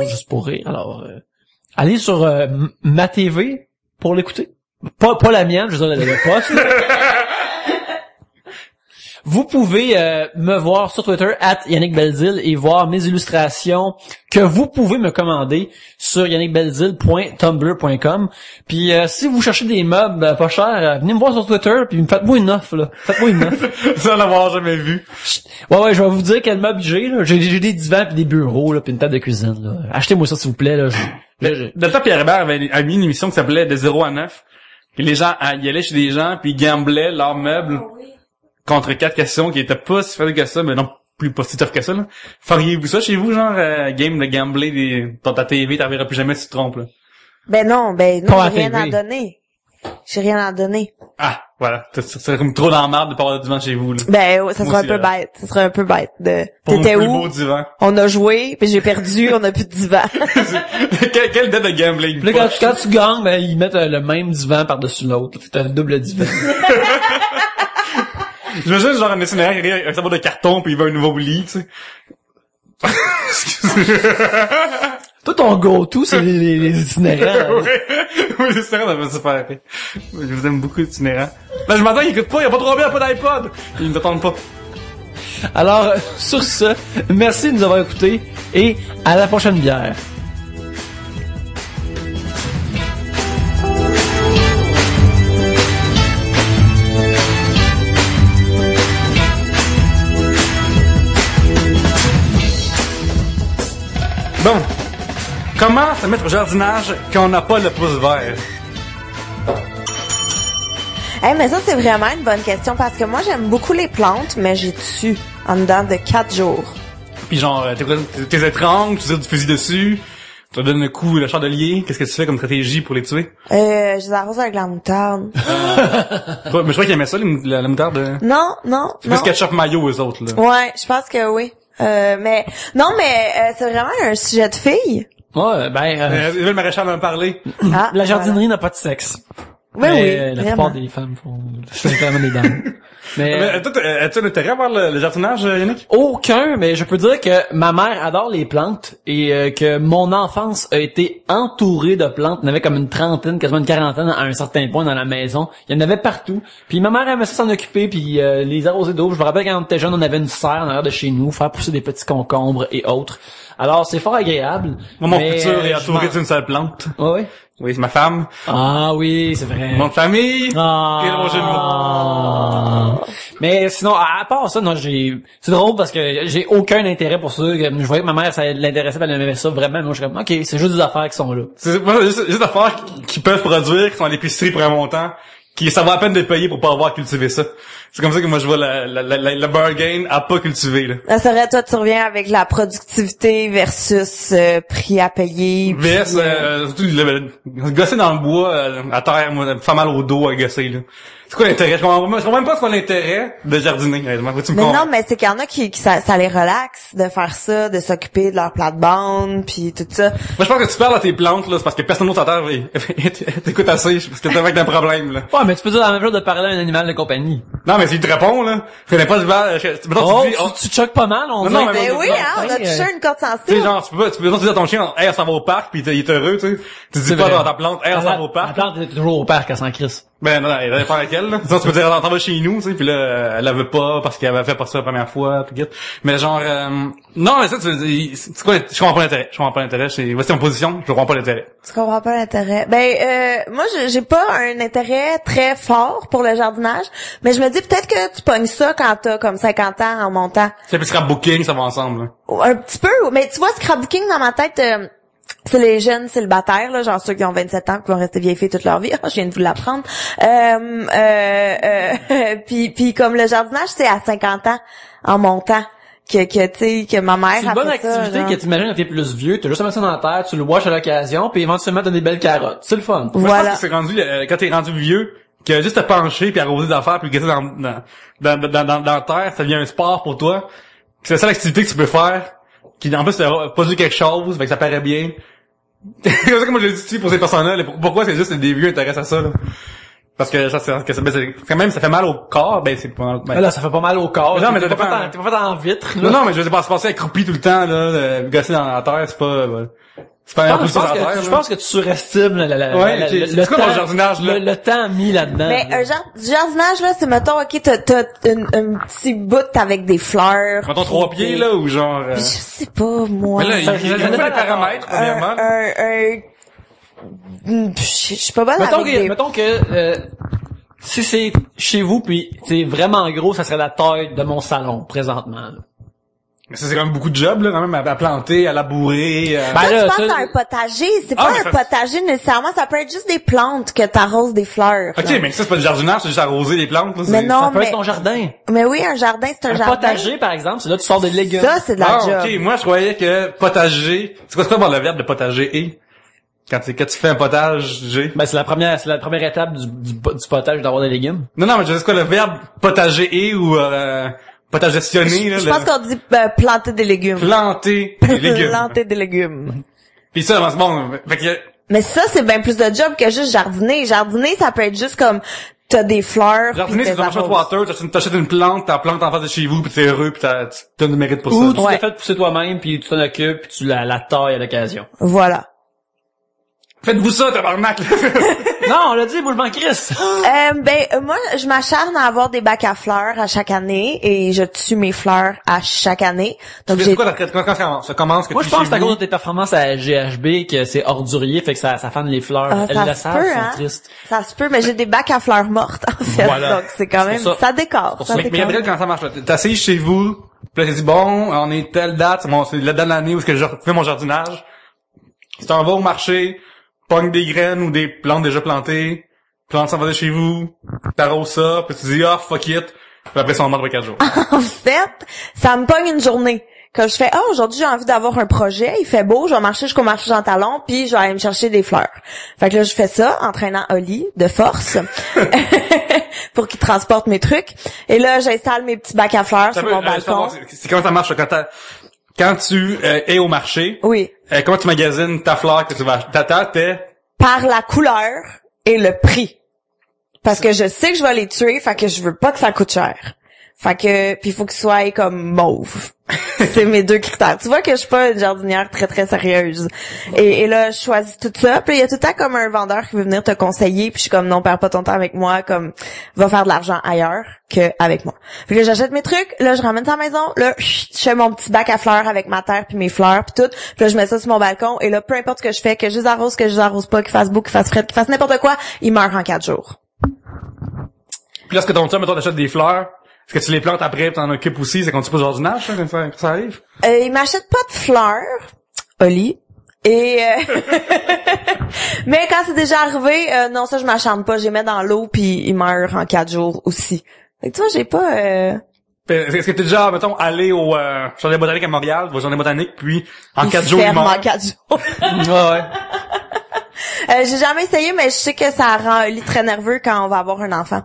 juste pour rire. Alors, allez sur ma TV pour l'écouter. Pas la mienne, je veux dire le poste. vous pouvez me voir sur Twitter @YannickBelzile et voir mes illustrations que vous pouvez me commander sur yannickbelzile.tumblr.com. Puis si vous cherchez des meubles pas chers, venez me voir sur Twitter puis faites-moi une offre là. Faites-moi une offre. Sans l'avoir jamais vu. Ouais, je vais vous dire quel meuble j'ai là. J'ai des divans puis des bureaux là puis une table de cuisine là. Achetez-moi ça s'il vous plaît là. Docteur Pierre Hébert avait mis une émission qui s'appelait De 0 à 9. Puis les gens, ils allaient chez des gens puis ils gamblaient leurs meubles contre 4 questions qui étaient pas si faciles que ça, mais non plus pas si tough que ça là. Feriez-vous ça chez vous, genre game de gambler dans ta TV, t'en verras plus jamais si tu te trompes là? Ben non, j'ai rien à donner. J'ai rien à donner. Ah, voilà. Ça serait comme trop dans la marde de pas avoir de divan chez vous, là. Ben, ça serait un peu bête. Ça serait un peu bête de, t'étais où? Beau divan. On a joué, puis j'ai perdu, on a plus de divan. Quelle date de gambling? Puis là, quand tu gagnes, ben, ils mettent le même divan par-dessus l'autre. T'as un double divan. J'imagine genre un dessinateur qui arrive avec un sabre de carton puis il veut un nouveau lit, tu sais. Toi, ton go-to, c'est les itinérants. Oui, les itinérants, ça fait super rire. Je vous aime beaucoup, les itinérants. Là, je m'entends, ils écoutent pas, il y a pas trop bien, pas d'iPod. Ils ne t'entendent pas. Alors, sur ce, merci de nous avoir écoutés et à la prochaine bière. Bon. Comment se mettre au jardinage quand on n'a pas le pouce vert? Mais ça, c'est vraiment une bonne question parce que moi, j'aime beaucoup les plantes, mais j'ai tué en dedans de 4 jours. Puis genre, t'es étranges, tu tires du fusil dessus, tu leur donnes un coup le chandelier. Qu'est-ce que tu fais comme stratégie pour les tuer? Je les arrose avec la moutarde. Mais je crois qu'ils aimaient ça, la moutarde. Non. C'est plus ketchup mayo, eux autres, là. Ouais, je pense que oui. Mais c'est vraiment un sujet de filles. Ouais, le maréchal va me parler. La jardinerie n'a pas de sexe. Oui, la plupart des femmes font vraiment des dames. Mais toi, as-tu un intérêt à voir le jardinage, Yannick? Aucun, mais je peux dire que ma mère adore les plantes et que mon enfance a été entourée de plantes. Il y en avait comme une trentaine, quasiment une quarantaine à un certain point dans la maison. Il y en avait partout. Puis ma mère aimait ça s'en occuper puis les arroser d'eau. Je me rappelle quand on était jeune, on avait une serre en arrière de chez nous, faire pousser des petits concombres et autres. Alors c'est fort agréable. Mon futur est entouré d'une seule plante. Oui. Oui, c'est ma femme. Ah oui, c'est vrai. Mon famille. Ah. Et mon jeu de mots. Mais sinon, à part ça, non, c'est drôle parce que j'ai aucun intérêt pour ça. Je voyais que ma mère, ça l'intéressait, elle aimait ça vraiment. Moi, je suis comme, ok, c'est juste des affaires qui sont là. C'est juste des affaires qui peuvent produire, qui sont à l'épicerie pour un montant, qui ça vaut la peine de payer pour pas avoir cultivé ça. C'est comme ça que moi je vois la bargain à pas cultiver, là. Ça serait, toi, tu reviens avec la productivité versus prix à payer. Surtout gosser dans le bois, à terre, moi, ça me fait mal au dos à gosser, là. C'est quoi l'intérêt? Je comprends même pas ce qu'est l'intérêt de jardiner. Mais non, mais c'est qu'il y en a qui ça les relaxe de faire ça, de s'occuper de leur plate-bande, puis tout ça. Moi, je pense que tu parles à tes plantes, là, c'est parce que personne d'autre à terre t'écoute assez, parce que t'es avec un problème, là. Ouais, mais tu peux dire la même chose de parler à un animal de compagnie. Non, mais s'il te répond, là, je connais pas le mal. Tu te choques pas mal, on dirait. Mais oui, on a touché une corde sensible. Tu sais, genre, tu peux dire à ton chien, hey, on s'en va au parc, pis il est heureux, tu sais. Tu dis pas dans ta plante, hey, on s'en va au parc. La plante est toujours au parc, elle s'en crisse. Ben, non, elle dépend avec elle, là. Sinon, tu peux dire, t'en vas chez nous, tu sais, pis là, elle veut pas parce qu'elle avait fait pas ça la première fois, pis guette. Mais genre, non, mais ça, c'est quoi, je comprends pas l'intérêt, voici mon position, je comprends pas l'intérêt. Tu comprends pas l'intérêt? Moi, j'ai pas un intérêt très fort pour le jardinage, mais je me dis peut-être que tu pognes ça quand t'as comme 50 ans en montant. C'est plus scrapbooking, ça va ensemble, là. Un petit peu, mais tu vois, scrapbooking dans ma tête, c'est les jeunes célibataires, là, genre ceux qui ont 27 ans, qui vont rester vieilles filles toute leur vie. Je viens de vous l'apprendre. Puis comme le jardinage, c'est à 50 ans en montant. Que tu sais, que ma mère a fait ça. C'est une bonne activité que t'imagines quand t'es plus vieux, t'as juste à mettre ça dans la terre, tu le watches à l'occasion, puis éventuellement t'as des belles carottes. C'est le fun. Moi, je pense que c'est rendu, quand t'es rendu vieux, que juste te pencher puis arroser d'affaires puis gasser dans la terre, ça devient un sport pour toi. C'est la seule activité que tu peux faire, qui en plus produit quelque chose, fait que ça paraît bien. C'est comme ça que moi je le dis pour ces personnes-là. Pourquoi c'est juste des vieux intéressent à ça, là? Parce que quand même ça fait mal au corps, c'est pas mal. Là, ça fait pas mal au corps. Non, mais t'es pas fait en vitre. Non, mais je veux dire, se passer accroupi tout le temps, là, gosser dans la terre, c'est pas, C'est pas un peu ça à terre. Je pense que tu surestimes le temps, le jardinage, là. Le temps mis là-dedans. Mais un jardinage, là, c'est, mettons, ok, t'as un petit bout avec des fleurs. Mettons 3 pieds, là, ou genre... Je sais pas, moi. Mais là, il y a les paramètres, premièrement. Je suis pas bonne avec des... Mettons que si c'est chez vous, puis c'est vraiment gros, ça serait la taille de mon salon, présentement. Mais ça, c'est quand même beaucoup de job, là, quand même, à planter, à labourer. Toi, tu penses à un potager. C'est pas un potager nécessairement. Ça peut être juste des plantes que t'arroses des fleurs. OK, mais ça, c'est pas du jardinage, c'est juste arroser les plantes, là. Mais non, ça peut être ton jardin. Mais oui, un jardin, c'est un jardin. Un potager, par exemple, c'est là que tu sors des légumes. Ça, c'est de la job. OK, moi, je croyais que potager... C'est quoi voir le verbe de potager et? Quand tu fais un potager. Ben, c'est la première étape du potage d'avoir des légumes. Non, mais je sais quoi, le verbe potager et ou, potagestionner, là. Je pense qu'on dit, planter des légumes. Planter des légumes. Planter des légumes. Pis ça, c'est bon. Fait que... Mais ça, c'est bien plus de job que juste jardiner. Jardiner, ça peut être juste comme, t'as des fleurs. Jardiner, c'est comme un water, t'achètes une plante, t'as la plante en face de chez vous, pis t'es heureux, pis tu donnes du mérite pour ça. Ou tu l'as fait pousser toi-même, puis tu t'en occupes, puis tu la tailles à l'occasion. Voilà. Faites-vous ça, tabarnak! Non, on l'a dit, moi je m'en crisse. Moi, je m'acharne à avoir des bacs à fleurs à chaque année et je tue mes fleurs à chaque année. Donc c'est quoi quand ça commence que moi, je pense que c'est à cause de tes performances à GHB que c'est ordurier, fait que ça fane les fleurs. Elles le savent, sont tristes. Ça se peut, mais j'ai des bacs à fleurs mortes, en fait. Voilà. Donc c'est quand même, ça décore. Mais Gabriel, quand ça marche, t'es assis chez vous, pis là, t'as dit, bon, on est telle date, c'est la date de l'année où je fais mon jardinage. Tu t'en vas au marché, pogne des graines ou des plantes déjà plantées, plante ça va de chez vous, t'arroses ça, puis tu dis fuck it, puis après ça on mord après 4 jours. En fait, ça me pogne une journée. Quand je fais aujourd'hui j'ai envie d'avoir un projet, il fait beau, je vais marcher jusqu'au marché Jean Talon, puis je vais aller me chercher des fleurs. Fait que là je fais ça, entraînant Oli de force pour qu'il transporte mes trucs. Et là j'installe mes petits bacs à fleurs sur mon balcon. C'est comment ça marche quand tu es au marché? Oui. Comment tu magasines ta fleur que tu vas acheter? Par la couleur et le prix. Parce que je sais que je vais les tuer, fait que je veux pas que ça coûte cher. Fait que, puis il faut qu'ils soient comme mauve. C'est mes 2 critères. Tu vois que je suis pas une jardinière très très sérieuse. Et là, je choisis tout ça. Puis il y a tout le temps comme un vendeur qui veut venir te conseiller. Puis je suis comme non, perds pas ton temps avec moi. Comme va faire de l'argent ailleurs que avec moi. Puis là, j'achète mes trucs. Là, je ramène ça à la maison. Là, je fais mon petit bac à fleurs avec ma terre puis mes fleurs puis tout. Puis là, je mets ça sur mon balcon. Et là, peu importe ce que je fais, que je les arrose, que je les arrose pas, qu'il fasse beau, qu'il fasse frais, qu'il fasse n'importe quoi, il meurt en 4 jours. Puis lorsque ton chum, mettons, t'achètes des fleurs, est-ce que tu les plantes après, t'en occupes aussi, ça continue pas au jardinage, ça, quand ça arrive? Il m'achète pas de fleurs, Oli. Et mais quand c'est déjà arrivé, non, ça je m'acharne pas, je les mets dans l'eau puis ils meurent en 4 jours aussi. Fait que tu vois, j'ai pas Est-ce que t'es déjà, mettons, allé au jardin botanique à Montréal, au jardin botanique, puis en 4 jours ils meurent? En 4 jours. Ouais. J'ai jamais essayé, mais je sais que ça rend Oli très nerveux quand on va avoir un enfant.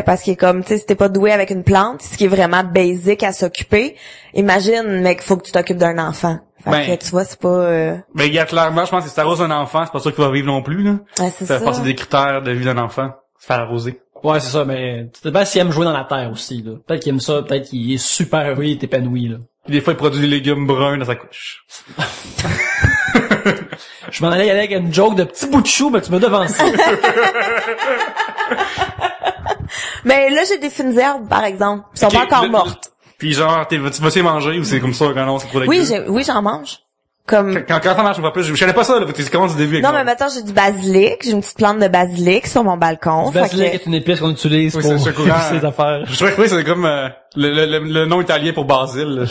Parce qu'il est comme, tu sais, si t'es pas doué avec une plante, ce qui est vraiment basique à s'occuper, imagine, mec, faut que tu t'occupes d'un enfant. Fait que tu vois, c'est pas... Ben, il y a clairement, je pense que si t'arroses un enfant, c'est pas sûr qu'il va vivre non plus, là. Ouais, c'est ça. Ça fait partie des critères de vie d'un enfant. Se faire arroser. Ouais, c'est ça, mais tu sais pas s'il aime jouer dans la terre aussi, là. Peut-être qu'il aime ça, peut-être qu'il est super heureux, il est épanoui, là. Puis des fois, il produit des légumes bruns dans sa couche. Je m'en allais avec une joke de petit bout de chou, mais tu m'as devancé. Mais là, j'ai des fines herbes, par exemple. Ils sont pas encore mortes. Puis genre, tu vas les manger ou c'est comme ça quand non, c'est trop légumes? Oui, j'en mange. Comme... Quand ça marche, je connais pas ça, là. Tu commences du début. Non, mais maintenant, j'ai du basilic. J'ai une petite plante de basilic sur mon balcon. Le basilic est une épice qu'on utilise pour ces affaires. Je trouvais que c'est comme le nom italien pour basil.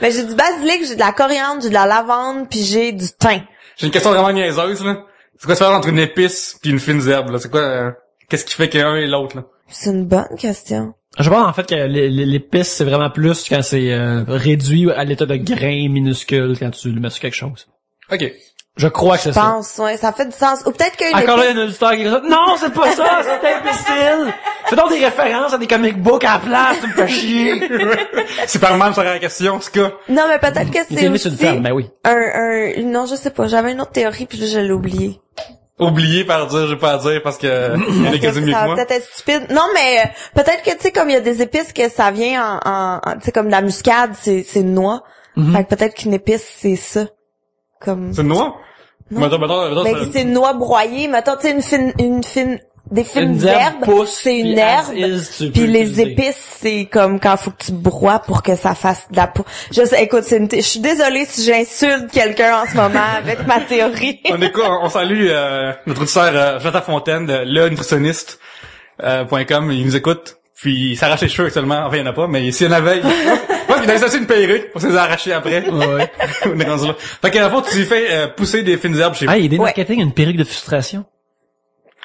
Mais j'ai du basilic, j'ai de la coriandre, j'ai de la lavande, puis j'ai du thym. J'ai une question vraiment niaiseuse, là. C'est quoi la différence entre une épice puis une fine herbe, là? C'est quoi, qu'est-ce qui fait qu'un et l'autre, là? C'est une bonne question. Je pense en fait que l'épice c'est vraiment plus quand c'est réduit à l'état de grain minuscule quand tu le mets sur quelque chose. OK. Je crois que c'est ça. Je pense, ouais, ça fait du sens. Ou peut-être qu'une encore là, il y a un auditeur qui dit ça. Non, c'est pas ça, c'est imbécile. Fais donc des références à des comic books à la place, tu me fais chier. Superman serait la question, ce cas. Non, mais peut-être que c'est aussi une ferme, ben oui. Non, je sais pas, j'avais une autre théorie puis là, je l'ai oublié. Oublié par dire, j'ai pas à dire parce que il y en a qui disent mieux que moi. Ça va peut-être être stupide. Non, mais peut-être que tu sais comme il y a des épices que ça vient en tu sais comme la muscade, c'est une noix. Fait que peut-être qu'une épice c'est ça. comme... C'est une noix? Non. C'est une noix broyée, mettons, tu sais, des fines herbes, c'est une herbe, puis les épices, c'est comme quand faut que tu broies pour que ça fasse de la peau. Écoute, je suis désolée si j'insulte quelqu'un en ce moment avec ma théorie. On salue notre auditeur Jonathan Fontaine de lenutritionniste.com, il nous écoute. Puis il s'arrache les cheveux actuellement. Enfin, il y en a pas, mais s'il y en avait, il a associé une perruque pour se les arracher après. Ouais. On est rendu là. Fait qu'à la fois, tu fais pousser des fines herbes chez vous. Ah, il y a des marketing, une perruque de frustration.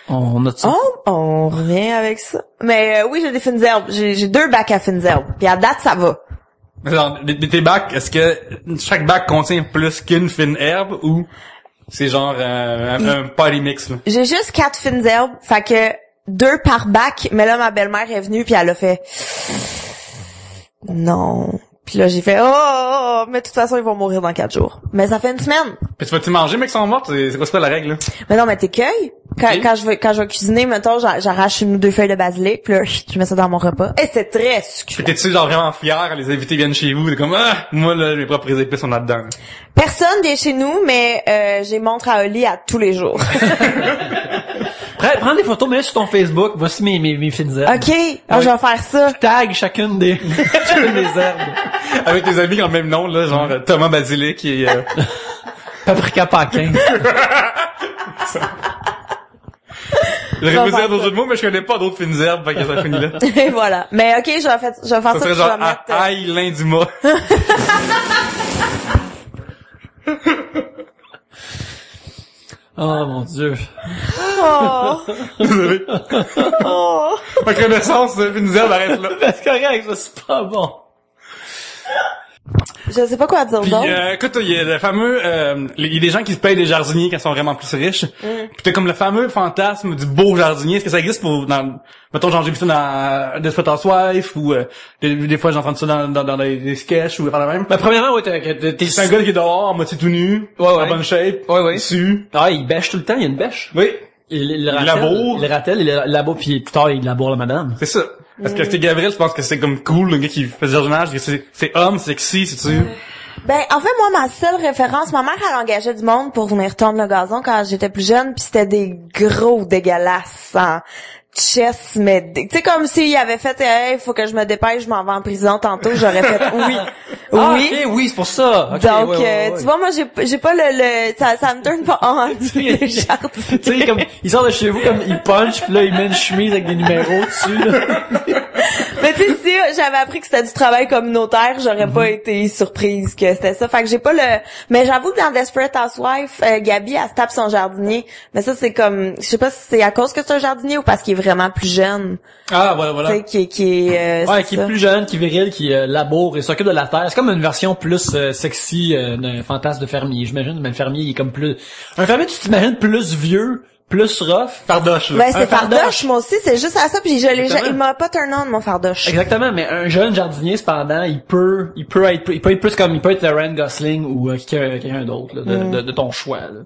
On note ça. On revient avec ça. Mais oui, j'ai des fines herbes. J'ai 2 bacs à fines herbes. Puis à date, ça va. Alors, tes bacs, est-ce que chaque bac contient plus qu'une fine herbe ou c'est genre un party mix, là? J'ai juste 4 fines herbes. Fait que 2 par bac, mais là, ma belle-mère est venue puis elle a fait non. Puis là, j'ai fait mais de toute façon, ils vont mourir dans 4 jours. Mais ça fait une semaine. Puis tu vas-tu manger, mais qu'ils sont morts? C'est quoi la règle, là? Mais non, mais t'écueilles. Quand je vais cuisiner, mettons, j'arrache 1 ou 2 feuilles de basilic, puis là, je mets ça dans mon repas. Et c'est très sucré. Puis t'es-tu genre vraiment fier, les invités viennent chez vous, t'es comme, moi, là, mes propres épices sont là-dedans. Personne vient chez nous, mais j'ai montre à Oli à tous les jours. Prends des photos, mets sur ton Facebook. Voici mes fines herbes. OK. Je vais faire ça. Tag chacune des herbes. Avec tes amis qui ont le même nom, là, genre Thomas Basilic et Paprika Paquin. J'aurais pu dire d'autres mots, mais je connais pas d'autres fines herbes, fait que ça finit là. Et voilà. Mais OK, je vais faire ça. Ça serait genre aïe, lin du mât. Oh mon Dieu. Oh. Désolé. Oh. Ma connaissance de fines herbes arrête là. C'est correct, ça, c'est pas bon. Je sais pas quoi dire d'autre. Écoute, il y a le fameux, il y a des gens qui se payent des jardiniers quand ils sont vraiment plus riches. Puis t'as comme le fameux fantasme du beau jardinier. Est-ce que ça existe mettons, genre, j'ai vu ça dans Desperate Housewives ou des fois j'entends ça dans des sketchs ou faire la même. Ben, premièrement, ouais, C'est un gars qui est dehors, en moitié tout nu, en bonne shape, dessus. Ah, il bêche tout le temps, il y a une bêche. Oui. Il laboure. Il ratelle, il laboure, puis plus tard, il laboure la madame. C'est ça. Parce que c'est Gabriel, je pense que c'est comme cool, le gars qui fait du jardinage, c'est homme, sexy, c'est-tu? Ben, en fait, moi, ma seule référence, ma mère, elle engageait du monde pour venir tondre le gazon quand j'étais plus jeune, puis c'était des gros dégueulasses en chess, mais tu sais, comme s'il avait fait, hey, faut que je me dépêche, je m'en vais en prison tantôt, j'aurais fait oui. Ah, oui. ok, oui, c'est pour ça. Okay, donc, ouais. tu vois, moi, j'ai pas ça me turne pas on, les jardiniers. Tu sais, comme, il sort de chez vous, comme, il punch, pis là, il met une chemise avec des numéros dessus, là. Mais tu sais, si j'avais appris que c'était du travail communautaire, j'aurais pas été surprise que c'était ça. Fait que j'ai pas mais j'avoue que dans Desperate Housewives, Gabi, elle se tape son jardinier. Mais ça, c'est comme, je sais pas si c'est à cause que c'est un jardinier ou parce qu'il est vraiment plus jeune. Ah, voilà. Tu sais, qui est qui est plus jeune, qui est viril, qui laboure et s'occupe de la terre. C'est comme une version plus sexy d'un fantasme de fermier, j'imagine. Mais le fermier, il est comme plus... Un fermier, tu t'imagines plus vieux, plus rough. Fardoche, là. Ben, c'est fardoche, moi aussi, c'est juste à ça, puis il m'a pas turn on, mon fardoche. Exactement, mais un jeune jardinier, cependant, il peut être plus comme, il peut être le Ryan Gosling ou quelqu'un d'autre, là, de ton choix, là.